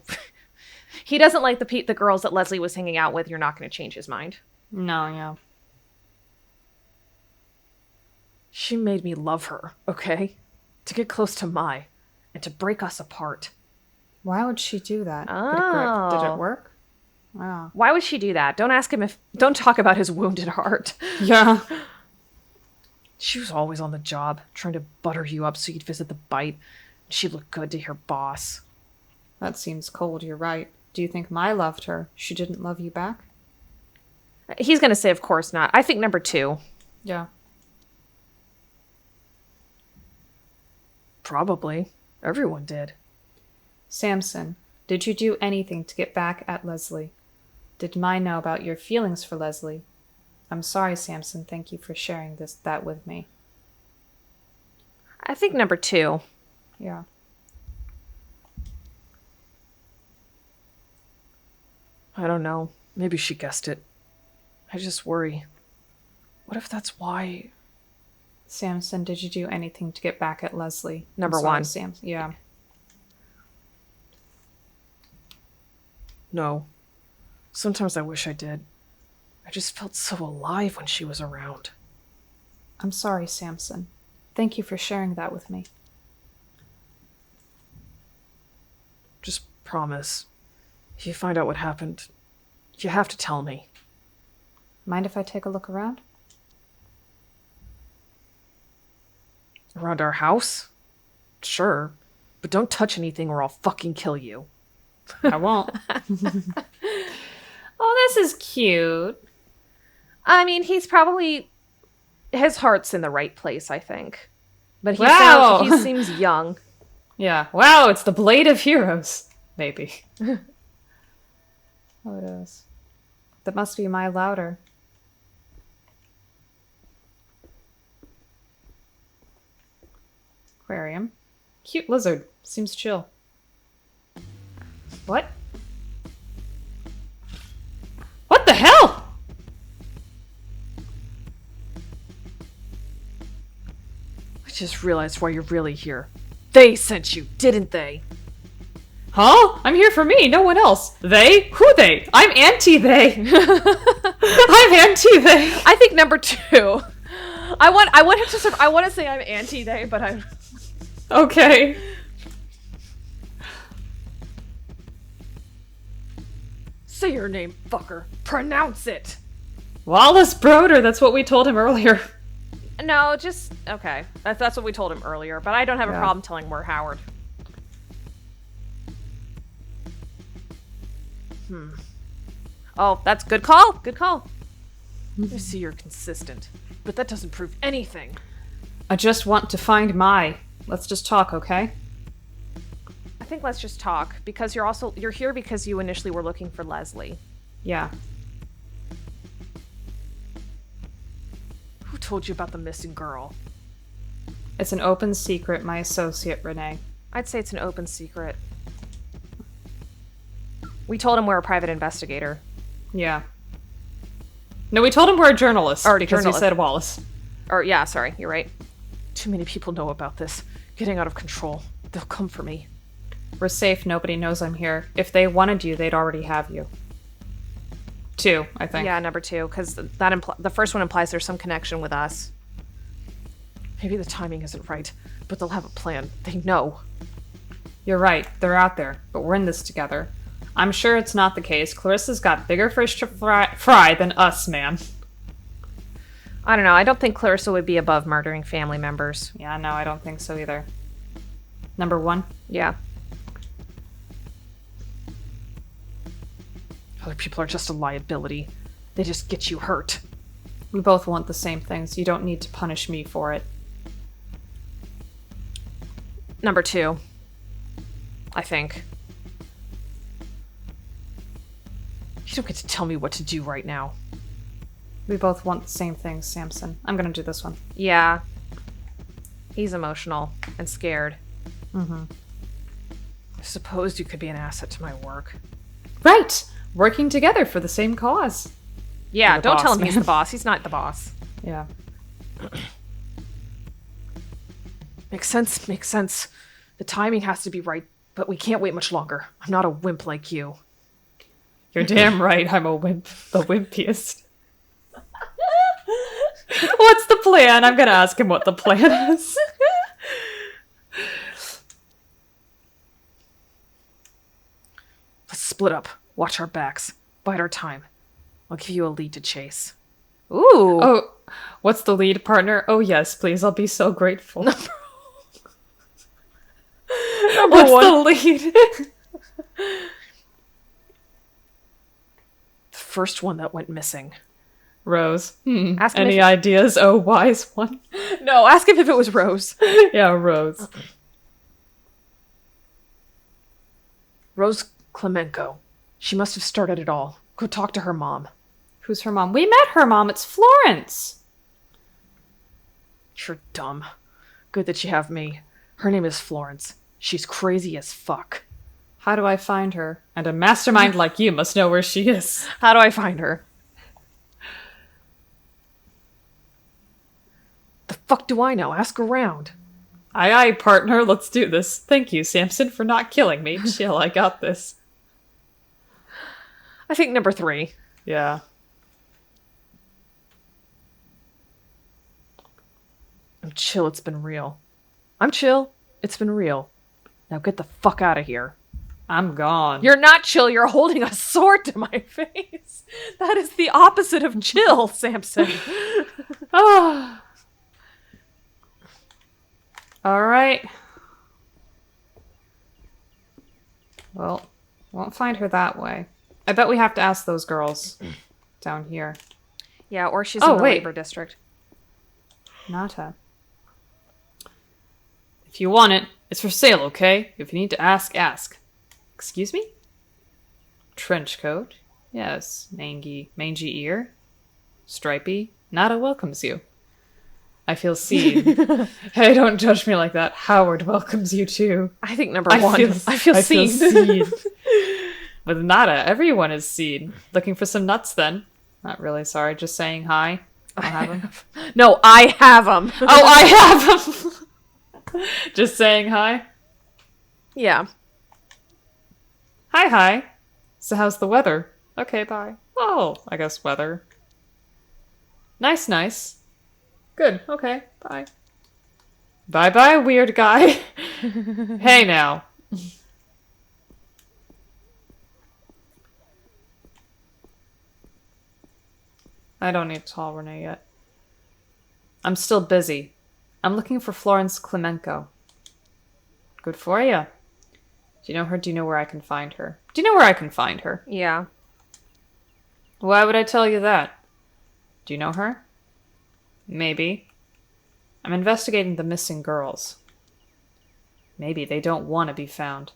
He doesn't like the girls that Leslie was hanging out with. You're not going to change his mind. No, yeah. She made me love her, okay? To get close to Mai, and to break us apart. Why would she do that? Oh. Did it work? Wow. Why would she do that? Don't talk about his wounded heart. Yeah. She was always on the job, trying to butter you up so you'd visit the bite. She looked good to your boss. That seems cold, you're right. Do you think Mai loved her? She didn't love you back? He's going to say, of course not. I think number 2. Yeah. Probably. Everyone did. Samson, did you do anything to get back at Leslie? Did Mai know about your feelings for Leslie? I'm sorry, Samson. Thank you for sharing that with me. I think number 2. Yeah. I don't know. Maybe she guessed it. I just worry. What if that's why... Samson, did you do anything to get back at Leslie? Number I'm sorry, 1. Samson. Yeah. No. Sometimes I wish I did. I just felt so alive when she was around. I'm sorry, Samson. Thank you for sharing that with me. Just promise. If you find out what happened, you have to tell me. Mind if I take a look around? Around our house? Sure. But don't touch anything or I'll fucking kill you. I won't. Oh, this is cute. I mean, he's probably... His heart's in the right place, I think. But Wow. he seems young. Yeah. Wow, it's the Blade of Heroes. Maybe. Oh, it is. That must be Mai louder. Aquarium. Cute lizard. Seems chill. What? What the hell? I just realized why you're really here. They sent you, didn't they? Huh? I'm here for me, no one else. They? Who they? I'm anti-they. I'm anti-they. I think number 2. I want him to. I want to say I'm anti-they, but I'm. Okay. Say your name, fucker. Pronounce it. Wallace Broder, that's what we told him earlier. No, just okay. That's what we told him earlier, but I don't have a Yeah. problem telling we're Howard. Oh, that's good call. Good call. I see you're consistent, but that doesn't prove anything. I just want to find Mai. Let's just talk, okay? I think let's just talk because you're here because you initially were looking for Leslie. Yeah. Who told you about the missing girl? It's an open secret, my associate, Renee. I'd say it's an open secret. We told him we're a private investigator. Yeah. No, we told him we're a journalist. Or because journalist. he said Wallace. Or, yeah, sorry, you're right. Too many people know about this. Getting out of control. They'll come for me. We're safe. Nobody knows I'm here. If they wanted you, they'd already have you. 2, I think. Yeah, number 2, because the first one implies there's some connection with us. Maybe the timing isn't right, but they'll have a plan. They know. You're right. They're out there, but we're in this together. I'm sure it's not the case. Clarissa's got bigger fish to fry than us, man. I don't know. I don't think Clarissa would be above murdering family members. Yeah, no, I don't think so either. Number 1? Yeah. Other people are just a liability. They just get you hurt. We both want the same things. You don't need to punish me for it. Number 2. I think. You don't get to tell me what to do right now. We both want the same things, Samson. I'm gonna do this one. Yeah. He's emotional and scared. I suppose you could be an asset to my work. Right! Working together for the same cause. Yeah, You're the don't tell boss, him he's man. the boss. He's not the boss. Yeah. Makes sense, makes sense. The timing has to be right, but we can't wait much longer. I'm not a wimp like you. You're damn right I'm a wimp. The wimpiest. What's the plan? I'm gonna ask him what the plan is. Let's split up. Watch our backs. Bide our time. I'll give you a lead to chase. Ooh. Oh, what's the lead, partner? Oh, yes, please. I'll be so grateful. What's the lead? The first one that went missing. Rose. Ask him Any if- ideas? Oh, wise one. No, ask him if it was Rose. Yeah, Rose. Rose Klemenko. She must have started it all. Go talk to her mom. Who's her mom? We met her mom. It's Florence. You're dumb. Good that you have me. Her name is Florence. She's crazy as fuck. How do I find her? And a mastermind like you must know where she is. How do I find her? The fuck do I know? Ask around. Aye, aye, partner. Let's do this. Thank you, Samson, for not killing me. Chill, I got this. I think number 3. Yeah. I'm chill, it's been real. I'm chill, it's been real. Now get the fuck out of here. I'm gone. You're not chill. You're holding a sword to my face. That is the opposite of chill, Samson. Ah. All right. Well, won't find her that way. I bet we have to ask those girls down here. Yeah, or she's Oh, in the wait. labor district. Nata. If you want it, it's for sale, okay? If you need to ask, ask. Excuse me? Trench coat? Yes. Mangy ear? Stripey? Nata welcomes you. I feel seen. Hey, don't judge me like that. Howard welcomes you too. I think number 1. I feel I seen. seen. With Nata, everyone is seen. Looking for some nuts then? Not really, sorry. Just saying hi. I'll have them. No, I have them. Oh, I have them! Just saying hi. Yeah. Hi. So how's the weather? Okay, bye. Oh, I guess weather. Nice. Good, okay, bye. Bye, weird guy. Hey now. I don't need tall Renee yet. I'm still busy. I'm looking for Florence Klemenko. Good for ya. Do you know her? Do you know where I can find her? Do you know where I can find her? Yeah. Why would I tell you that? Do you know her? Maybe. I'm investigating the missing girls. Maybe they don't want to be found.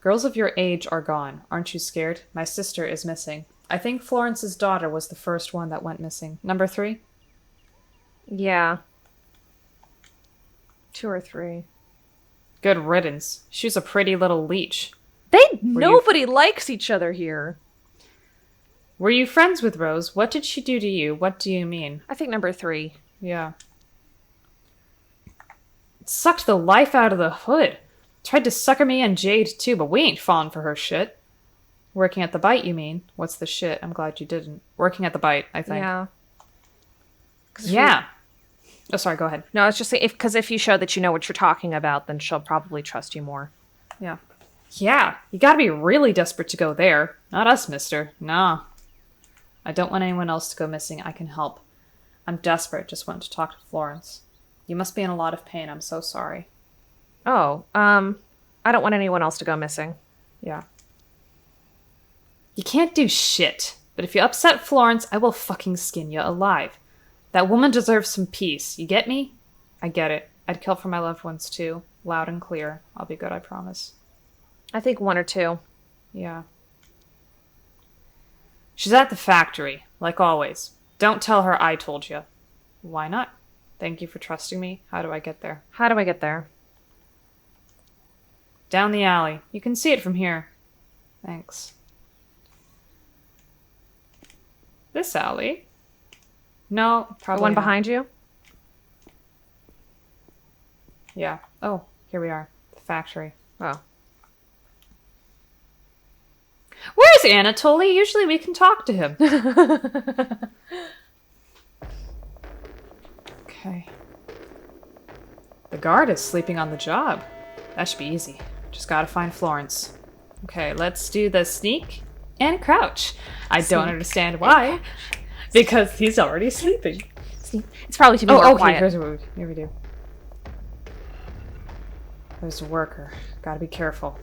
Girls of your age are gone. Aren't you scared? My sister is missing. I think Florence's daughter was the first one that went missing. Number 3? Yeah. 2 or 3. Good riddance. She's a pretty little leech. Nobody likes each other here. Were you friends with Rose? What did she do to you? What do you mean? I think number 3. Yeah. It sucked the life out of the hood. Tried to sucker me and Jade too, but we ain't falling for her shit. Working at the Bite, you mean? What's the shit? I'm glad you didn't. Working at the Bite, I think. Yeah. Yeah. Oh, sorry, go ahead. No, I was just saying, because if you show that you know what you're talking about, then she'll probably trust you more. Yeah. Yeah, you gotta be really desperate to go there. Not us, mister. Nah. I don't want anyone else to go missing. I can help. I'm desperate. Just want to talk to Florence. You must be in a lot of pain. I'm so sorry. Oh, I don't want anyone else to go missing. Yeah. You can't do shit. But if you upset Florence, I will fucking skin you alive. That woman deserves some peace. You get me? I get it. I'd kill for my loved ones too. Loud and clear. I'll be good, I promise. I think 1 or 2. Yeah. She's at the factory, like always. Don't tell her I told you. Why not? Thank you for trusting me. How do I get there? How do I get there? Down the alley. You can see it from here. Thanks. This alley? No, probably The one not. behind you? Yeah. Oh, here we are. The factory. Oh. Where's Anatoly? Usually we can talk to him. Okay. The guard is sleeping on the job. That should be easy. Just gotta find Florence. Okay, let's do the sneak and crouch. I don't understand why. Because he's already sleeping. It's probably to be more quiet. Here's what here we do. There's a worker. Gotta be careful.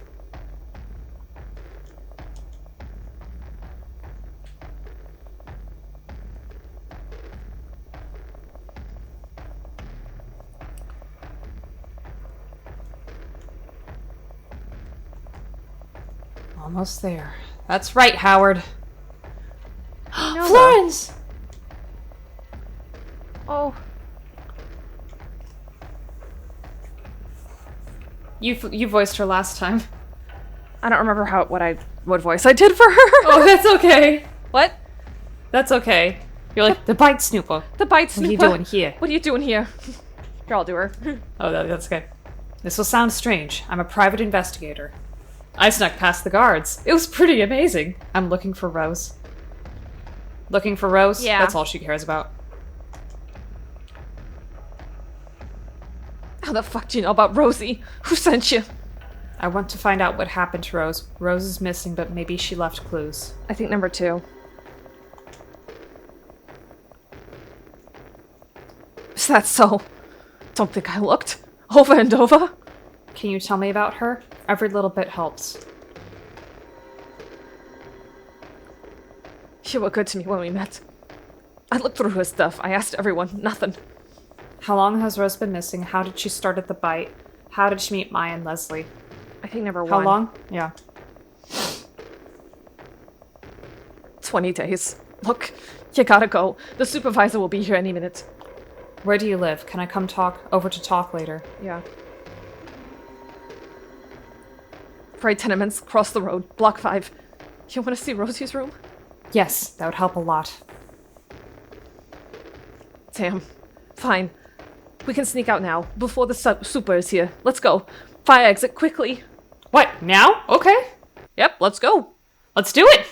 Almost there. That's right, Howard. know Florence! Oh. You voiced her last time. I don't remember what voice I did for her. Oh, that's okay. What? That's okay. You're like, the bite snooper. The bite What are you snooper. doing here? What are you doing here? Here, I'll do her. Oh, that's okay. This will sound strange. I'm a private investigator. I snuck past the guards. It was pretty amazing. I'm looking for Rose. Looking for Rose? Yeah. That's all she cares about. How the fuck do you know about Rosie? Who sent you? I want to find out what happened to Rose. Rose is missing, but maybe she left clues. I think number 2. Is that so? Don't think I looked. Over and over. Can you tell me about her? Every little bit helps. You were good to me when we met. I looked through her stuff. I asked everyone. Nothing. How long has Rose been missing? How did she start at the bite? How did she meet Maya and Leslie? I think number 1. How long? Yeah. 20 days. Look, you gotta go. The supervisor will be here any minute. Where do you live? Can I come over to talk later? Yeah. Fried tenements, across the road, block 5. You want to see Rosie's room? Yes, that would help a lot. Damn. Fine. We can sneak out now, before the super is here. Let's go. Fire exit, quickly. What, now? Okay. Yep, let's go. Let's do it!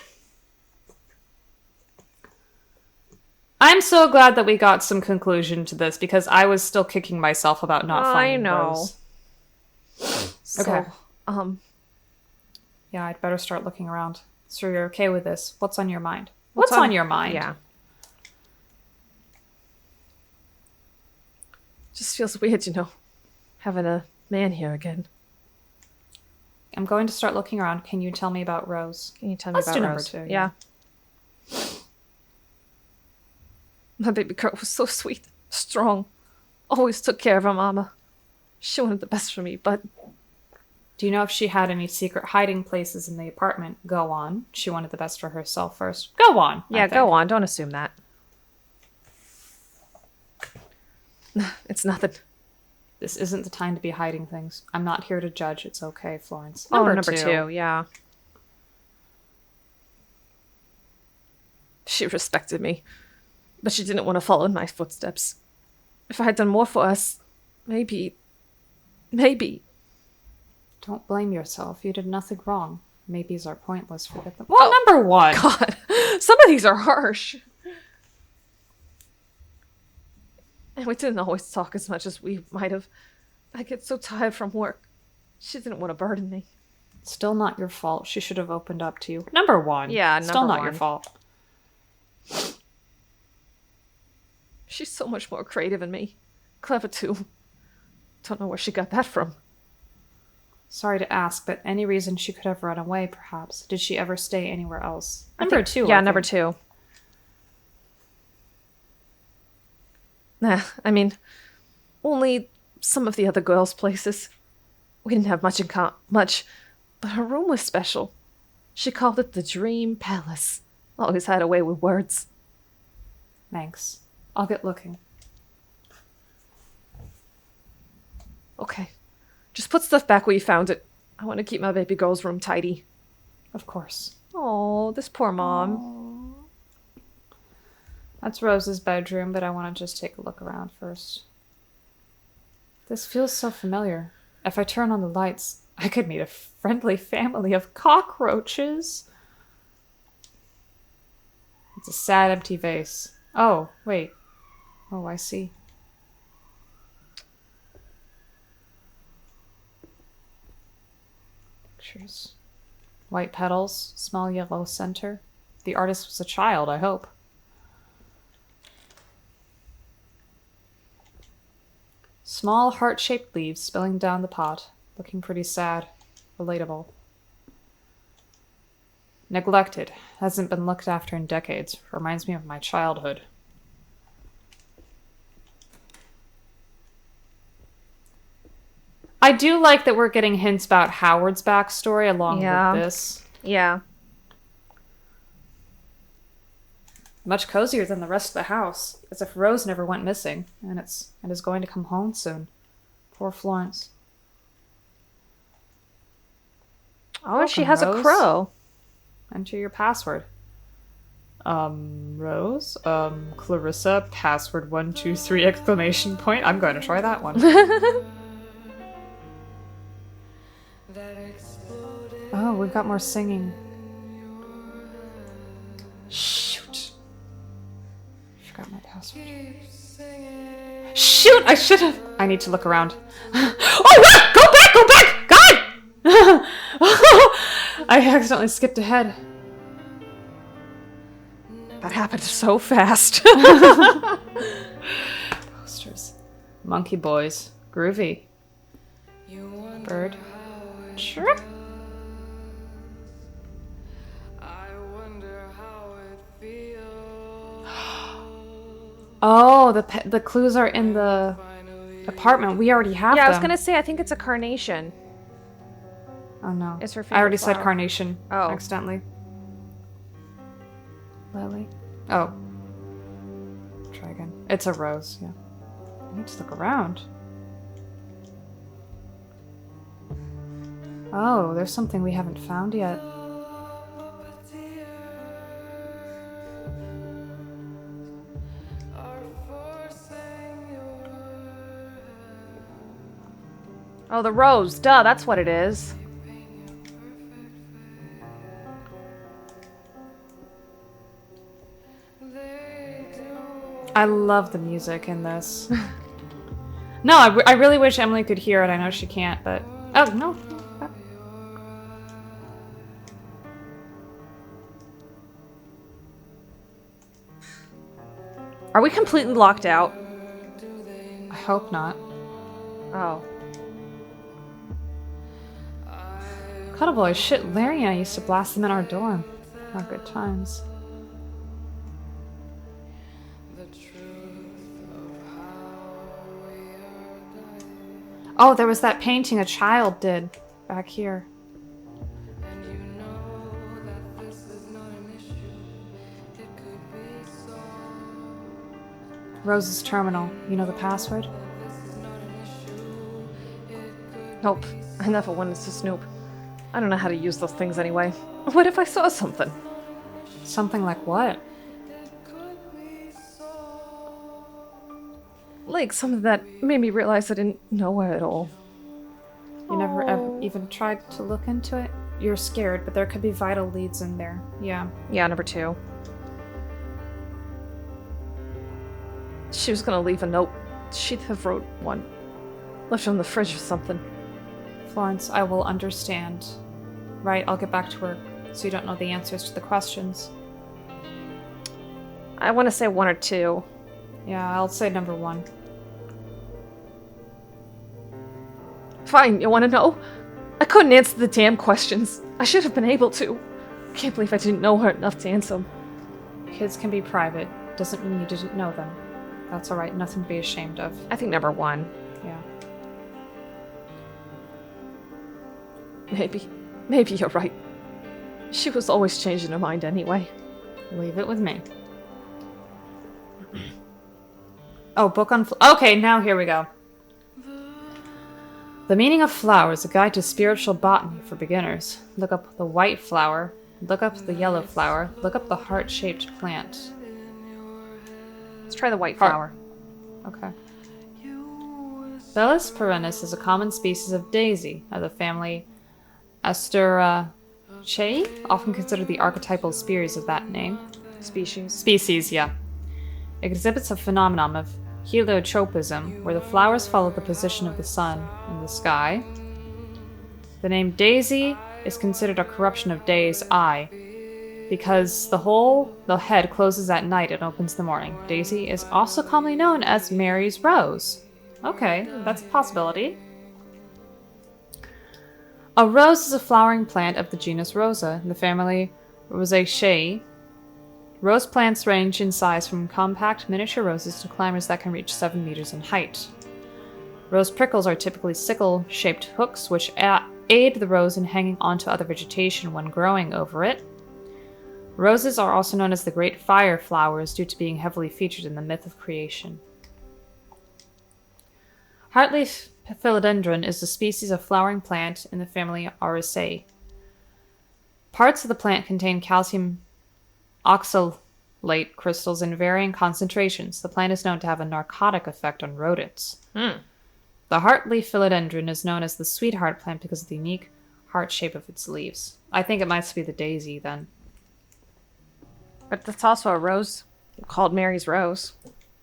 I'm so glad that we got some conclusion to this, because I was still kicking myself about not finding Rose. Okay. So, Yeah, I'd better start looking around. So you're okay with this? What's on your mind? What's on your mind? Yeah. Just feels weird, having a man here again. I'm going to start looking around. Can you tell me about Rose? Can you tell me Let's about do number Rose? 2, Yeah. My baby girl was so sweet, strong, always took care of her mama. She wanted the best for me, but Do you know if she had any secret hiding places in the apartment? Go on. She wanted the best for herself first. Go on. yeah, go on. Don't assume that. It's nothing. This isn't the time to be hiding things. I'm not here to judge. It's okay, Florence. Number two, yeah. She respected me, but she didn't want to follow in my footsteps. If I had done more for us, maybe... Don't blame yourself. You did nothing wrong. Maybes are pointless. Forget them. Well, number one. God, some of these are harsh. And we didn't always talk as much as we might have. I get so tired from work. She didn't want to burden me. Still not your fault. She should have opened up to you. Number one. Yeah, Still number not your one. fault. She's so much more creative than me. Clever, too. Don't know where she got that from. Sorry to ask, but any reason she could have run away, perhaps? Did she ever stay anywhere else? Number two. Yeah, I number think. 2. Nah, I mean, only some of the other girls' places. We didn't have much in much, but her room was special. She called it the Dream Palace. Always had a way with words. Thanks. I'll get looking. Okay. Just put stuff back where you found it. I want to keep my baby girl's room tidy. Of course. Oh, this poor mom. That's Rose's bedroom, but I want to just take a look around first. This feels so familiar. If I turn on the lights, I could meet a friendly family of cockroaches. It's a sad, empty vase. Oh, wait. Oh, I see. Pictures. White petals, small yellow center. The artist was a child, I hope. Small heart-shaped leaves spilling down the pot. Looking pretty sad. Relatable. Neglected. Hasn't been looked after in decades. Reminds me of my childhood. I do like that we're getting hints about Howard's backstory along with this. Yeah. Much cozier than the rest of the house, as if Rose never went missing, and is going to come home soon. Poor Florence. Oh, and she Welcome, has Rose. a crow. Enter your password. Rose? Clarissa, password 123 exclamation point. I'm going to try that one. Oh, we've got more singing. Shoot. Forgot my password. Shoot! I should have. I need to look around. Oh, what? Go back! Go back! God! I accidentally skipped ahead. That happened so fast. Posters. Monkey boys. Groovy. Bird. Chirp. Oh, the clues are in the apartment. We already have them. Yeah, I was gonna say, I think it's a carnation. Oh no. It's her I already favorite said flower. carnation. Oh. Accidentally. Lily. Oh. Try again. It's a rose, yeah. I need to look around. Oh, there's something we haven't found yet. Oh, the rose. Duh, that's what it is. I love the music in this. No, I really wish Emily could hear it. I know she can't, but... Oh, no. Are we completely locked out? I hope not. Oh. Cuddle boys, shit, Larry and I used to blast them in our dorm. Oh, good times. Oh, there was that painting a child did back here. Rose's terminal. You know the password? Nope, I never wanted to snoop. I don't know how to use those things anyway. What if I saw something? Something like what? Like something that made me realize I didn't know her at all. You never ever even tried to look into it? You're scared, but there could be vital leads in there. Yeah. Yeah, number 2. She was gonna leave a note. She'd have wrote one. Left it on the fridge or something. Florence, I will understand. Right, I'll get back to work, so you don't know the answers to the questions. I want to say 1 or 2. Yeah, I'll say number 1. Fine, you want to know? I couldn't answer the damn questions. I should have been able to. Can't believe I didn't know her enough to answer them. Kids can be private. Doesn't mean you didn't know them. That's alright, nothing to be ashamed of. I think number 1. Yeah. Maybe you're right. She was always changing her mind anyway. Leave it with me. Oh, book on... Okay, now here we go. The meaning of flowers, a guide to spiritual botany for beginners. Look up the white flower. Look up the yellow flower. Look up the heart-shaped plant. Let's try the white flower. Okay. Bellis perennis is a common species of daisy of the family Asteraceae, often considered the archetypal species of that name. Species, yeah. It exhibits a phenomenon of heliotropism, where the flowers follow the position of the sun in the sky. The name daisy is considered a corruption of day's eye, because the head closes at night and opens in the morning. Daisy is also commonly known as Mary's rose. Okay, that's a possibility. A rose is a flowering plant of the genus Rosa, in the family Rosaceae. Rose plants range in size from compact miniature roses to climbers that can reach 7 meters in height. Rose prickles are typically sickle-shaped hooks, which aid the rose in hanging onto other vegetation when growing over it. Roses are also known as the Great Fire Flowers due to being heavily featured in the myth of creation. Heartleaf philodendron is a species of flowering plant in the family Araceae. Parts of the plant contain calcium oxalate crystals in varying concentrations. The plant is known to have a narcotic effect on rodents. The heartleaf philodendron is known as the sweetheart plant because of the unique heart shape of its leaves. I think it might be the daisy then. But that's also a rose called Mary's Rose.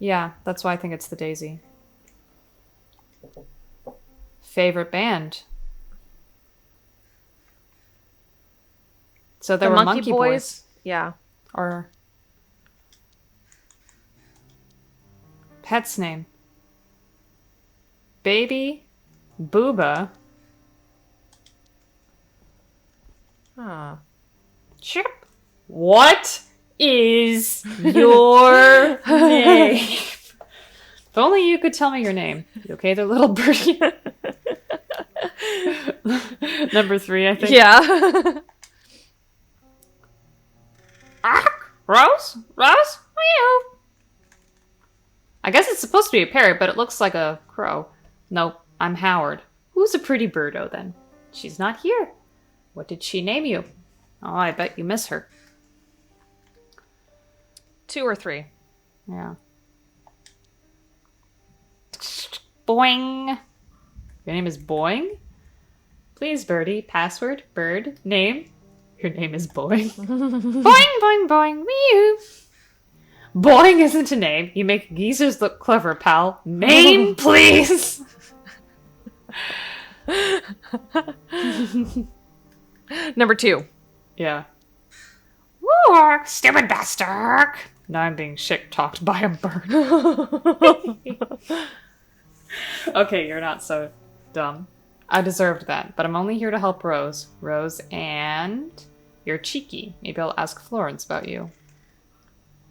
Yeah, that's why I think it's the daisy. Favorite band? So there were Monkey Boys. Yeah. Or pet's name. Baby Booba. Huh. Chip. What is your name? If only you could tell me your name. You okay there, little birdie? Number 3, I think. Yeah. Rose? Rose? Meow. I guess it's supposed to be a parrot, but it looks like a crow. Nope, I'm Howard. Who's a pretty birdo then? She's not here. What did she name you? Oh, I bet you miss her. 2 or 3. Yeah. Boing. Your name is Boing? Please, birdie. Password, bird, name. Your name is Boing. Boing, boing, boing, meow. Boing isn't a name. You make geezers look clever, pal. Name, please. Number 2. Yeah. Woo, stupid bastard. Now I'm being shit-talked by a bird. Okay, you're not so dumb. I deserved that, but I'm only here to help Rose. Rose, and you're cheeky. Maybe I'll ask Florence about you.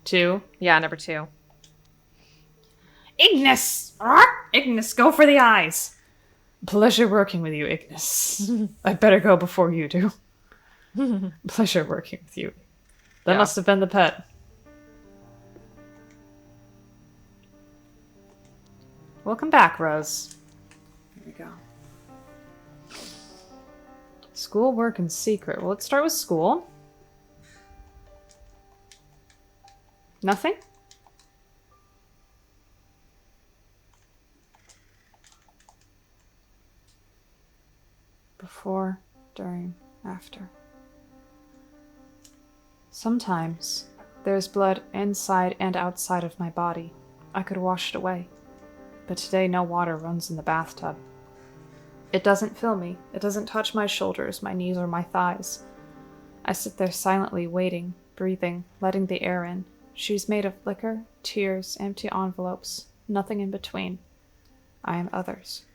2. Yeah, number 2. Ignis! Ignis, go for the eyes. Pleasure working with you, Ignis. I'd better go before you do. Pleasure working with you. That must have been the pet. Welcome back, Rose. Here we go. School, work, and secret. Well, let's start with school. Nothing? Before, during, after. Sometimes there's blood inside and outside of my body. I could wash it away. But today no water runs in the bathtub. It doesn't fill me. It doesn't touch my shoulders, my knees, or my thighs. I sit there silently waiting, breathing, letting the air in. She's made of liquor, tears, empty envelopes, nothing in between. I am others.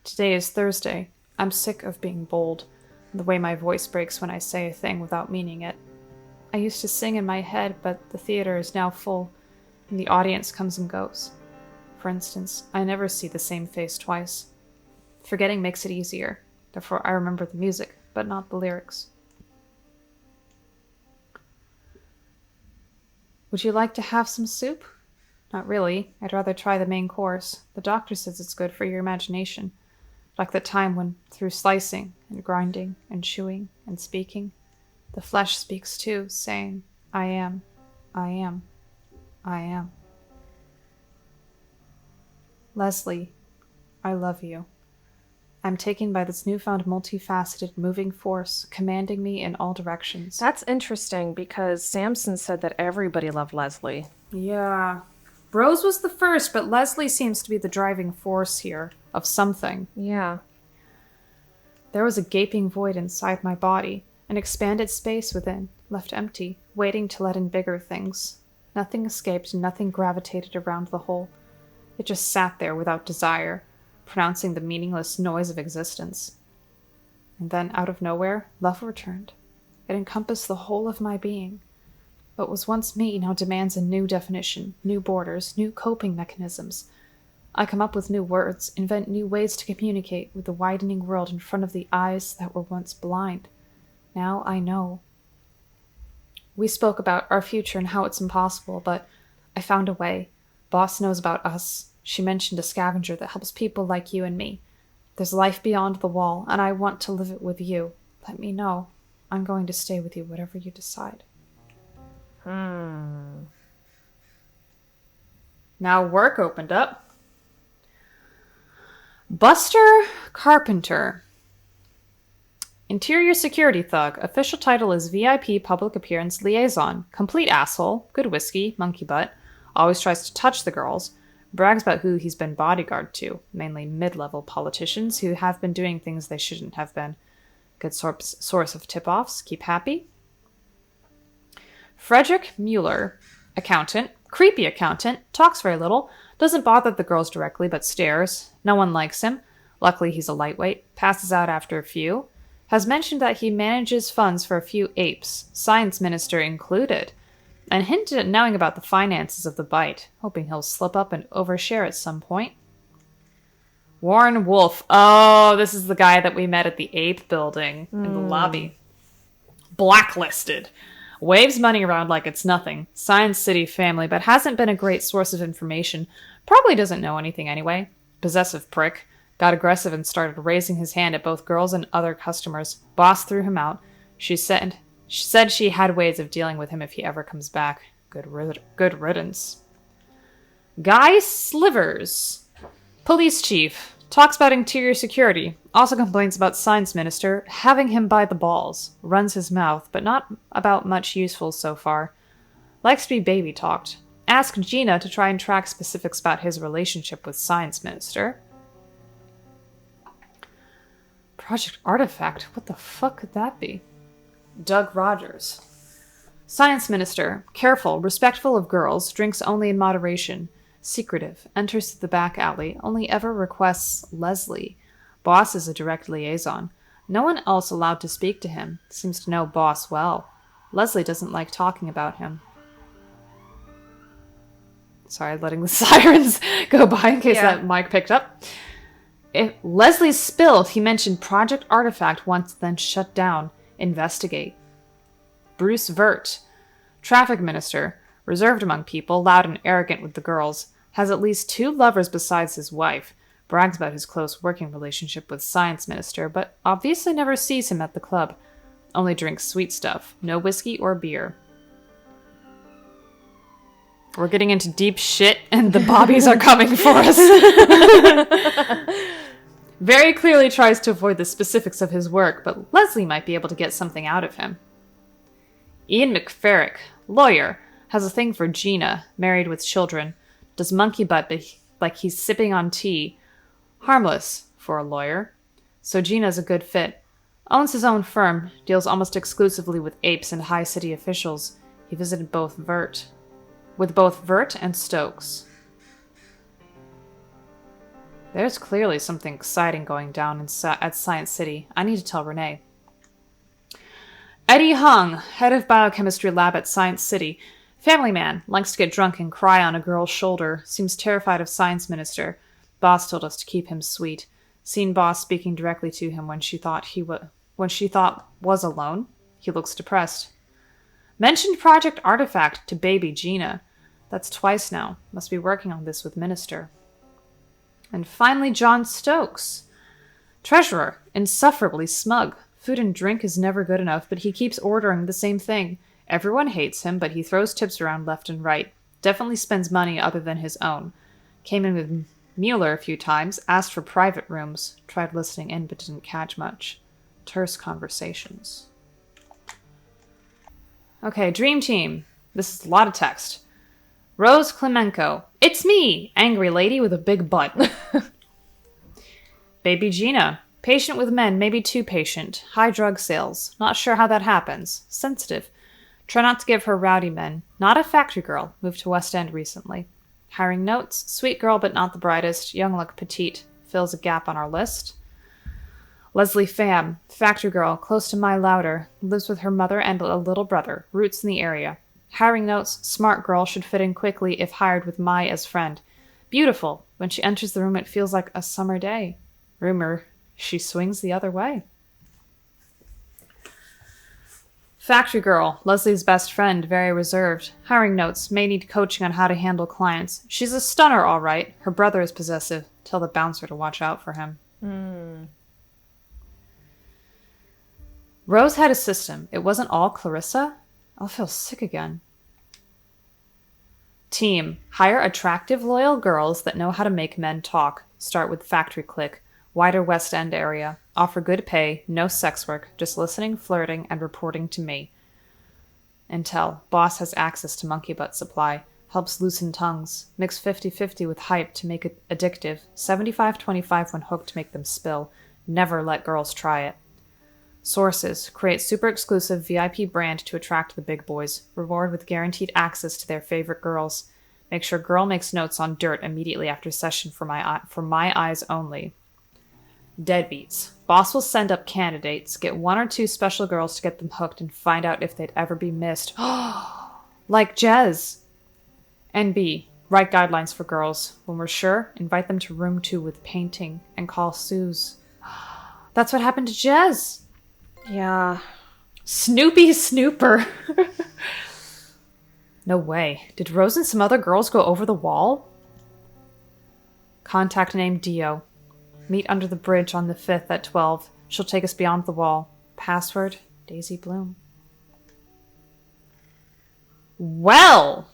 Today is Thursday. I'm sick of being bold, the way my voice breaks when I say a thing without meaning it. I used to sing in my head, but the theater is now full, and the audience comes and goes. For instance, I never see the same face twice. Forgetting makes it easier, therefore I remember the music, but not the lyrics. Would you like to have some soup? Not really. I'd rather try the main course. The doctor says it's good for your imagination. Like the time when, through slicing and grinding and chewing and speaking, the flesh speaks too, saying, I am, I am, I am. Leslie, I love you. I'm taken by this newfound multifaceted moving force, commanding me in all directions. That's interesting because Samson said that everybody loved Leslie. Yeah. Rose was the first, but Leslie seems to be the driving force here of something. Yeah. There was a gaping void inside my body, an expanded space within, left empty, waiting to let in bigger things. Nothing escaped, nothing gravitated around the hole. It just sat there without desire, pronouncing the meaningless noise of existence. And then, out of nowhere, love returned. It encompassed the whole of my being. What was once me now demands a new definition, new borders, new coping mechanisms. I come up with new words, invent new ways to communicate with the widening world in front of the eyes that were once blind. Now I know. We spoke about our future and how it's impossible, but I found a way. Boss knows about us. She mentioned a scavenger that helps people like you and me. There's life beyond the wall, and I want to live it with you. Let me know. I'm going to stay with you, whatever you decide. Now work opened up. Buster Carpenter. Interior security thug. Official title is VIP Public Appearance Liaison. Complete asshole. Good whiskey. Monkey butt. Always tries to touch the girls. Brags about who he's been bodyguard to. Mainly mid-level politicians who have been doing things they shouldn't have been. Good source of tip-offs. Keep happy. Frederick Mueller. Accountant. Creepy accountant. Talks very little. Doesn't bother the girls directly, but stares. No one likes him. Luckily, he's a lightweight. Passes out after a few. Has mentioned that he manages funds for a few apes, science minister included, and hinted at knowing about the finances of the bite, hoping he'll slip up and overshare at some point. Warren Wolf. Oh, this is the guy that we met at the ape building in the lobby. Blacklisted. Waves money around like it's nothing. Science City family, but hasn't been a great source of information. Probably doesn't know anything anyway. Possessive prick. Got aggressive and started raising his hand at both girls and other customers. Boss threw him out. She said she had ways of dealing with him if he ever comes back. Good riddance. Guy Slivers. Police chief. Talks about interior security. Also complains about science minister having him by the balls. Runs his mouth, but not about much useful so far. Likes to be baby talked. Ask Gina to try and track specifics about his relationship with science minister. Project Artifact? What the fuck could that be? Doug Rogers. Science minister. Careful, respectful of girls, drinks only in moderation. Secretive, enters through the back alley, only ever requests Leslie. Boss is a direct liaison. No one else allowed to speak to him. Seems to know Boss well. Leslie doesn't like talking about him. Sorry, letting the sirens go by in case that mic picked up. If Leslie's spilled, he mentioned Project Artifact once, then shut down. Investigate. Bruce Vert. Traffic minister. Reserved among people, loud and arrogant with the girls. Has at least 2 lovers besides his wife. brags about his close working relationship with Science Minister, but obviously never sees him at the club. Only drinks sweet stuff, no whiskey or beer. We're getting into deep shit, and the bobbies are coming for us. Very clearly tries to avoid the specifics of his work, but Leslie might be able to get something out of him. Ian McFerrick, lawyer, has a thing for Gina, married with children. Does monkey butt like he's sipping on tea. Harmless for a lawyer. So Gina's a good fit. Owns his own firm, deals almost exclusively with apes and high city officials. He visited both Vert and Stokes. There's clearly something exciting going down at Science City. I need to tell Renee. Eddie Hung, head of biochemistry lab at Science City. Family man, likes to get drunk and cry on a girl's shoulder. Seems terrified of Science Minister. Boss told us to keep him sweet. Seen boss speaking directly to him when she thought was alone. He looks depressed. Mentioned Project Artifact to baby Gina. That's twice now. Must be working on this with Minister. And finally, John Stokes. Treasurer, insufferably smug. Food and drink is never good enough, but he keeps ordering the same thing. Everyone hates him, but he throws tips around left and right. Definitely spends money other than his own. Came in with Mueller a few times, asked for private rooms. Tried listening in, but didn't catch much. Terse conversations. Okay, Dream Team. This is a lot of text. Rose Klemenko. It's me! Angry lady with a big butt. Baby Gina. Patient with men, maybe too patient. High drug sales. Not sure how that happens. Sensitive. Try not to give her rowdy men. Not a factory girl. Moved to West End recently. Hiring notes. Sweet girl, but not the brightest. Young look petite. Fills a gap on our list. Leslie Pham. Factory girl. Close to my Louder. Lives with her mother and a little brother. Roots in the area. Hiring notes. Smart girl. Should fit in quickly if hired with Mai as friend. Beautiful. When she enters the room, it feels like a summer day. Rumor. She swings the other way. Factory girl, Leslie's best friend, very reserved. Hiring notes, may need coaching on how to handle clients. She's a stunner, all right. Her brother is possessive. Tell the bouncer to watch out for him. Rose had a system. It wasn't all Clarissa? I'll feel sick again. Team, hire attractive, loyal girls that know how to make men talk. Start with factory clique. Wider West End area. Offer good pay, no sex work, just listening, flirting, and reporting to me. Intel. Boss has access to monkey butt supply. Helps loosen tongues. Mix 50-50 with hype to make it addictive. 75-25 when hooked to make them spill. Never let girls try it. Sources. Create super exclusive VIP brand to attract the big boys. Reward with guaranteed access to their favorite girls. Make sure girl makes notes on dirt immediately after session for my eyes only. Deadbeats. Boss will send up candidates, get one or two special girls to get them hooked and find out if they'd ever be missed. Like Jez. NB. Write guidelines for girls. When we're sure, invite them to room 2 with painting and call Suze. That's what happened to Jez. Yeah. Snoopy Snooper. No way. Did Rose and some other girls go over the wall? Contact name Dio. Meet under the bridge on the 5th at 12. She'll take us beyond the wall. Password, Daisy Bloom. Well,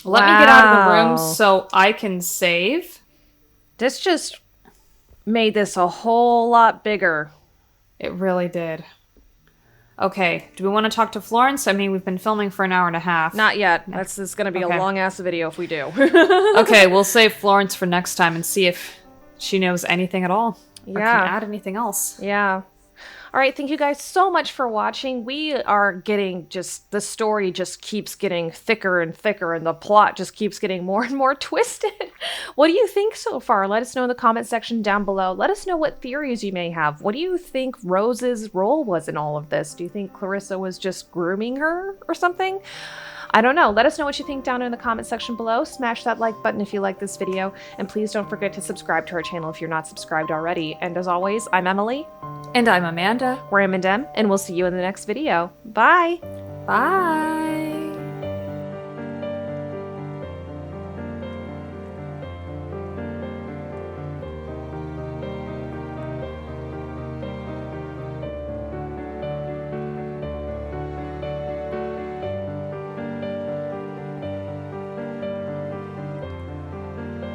let me get out of the room so I can save. This just made this a whole lot bigger. It really did. Okay, do we want to talk to Florence? I mean, we've been filming for an hour and a half. Not yet. This is going to be a long-ass video if we do. Okay, we'll save Florence for next time and see if she knows anything at all. Or can add anything else. Yeah. All right, thank you guys so much for watching. We are getting the story just keeps getting thicker and thicker, and the plot just keeps getting more and more twisted. What do you think so far? Let us know in the comment section down below. Let us know what theories you may have. What do you think Rose's role was in all of this? Do you think Clarissa was just grooming her or something? I don't know. Let us know what you think down in the comment section below. Smash that like button if you like this video. And please don't forget to subscribe to our channel if you're not subscribed already. And as always, I'm Emily. And I'm Amanda. We're M&M, and we'll see you in the next video. Bye! Bye!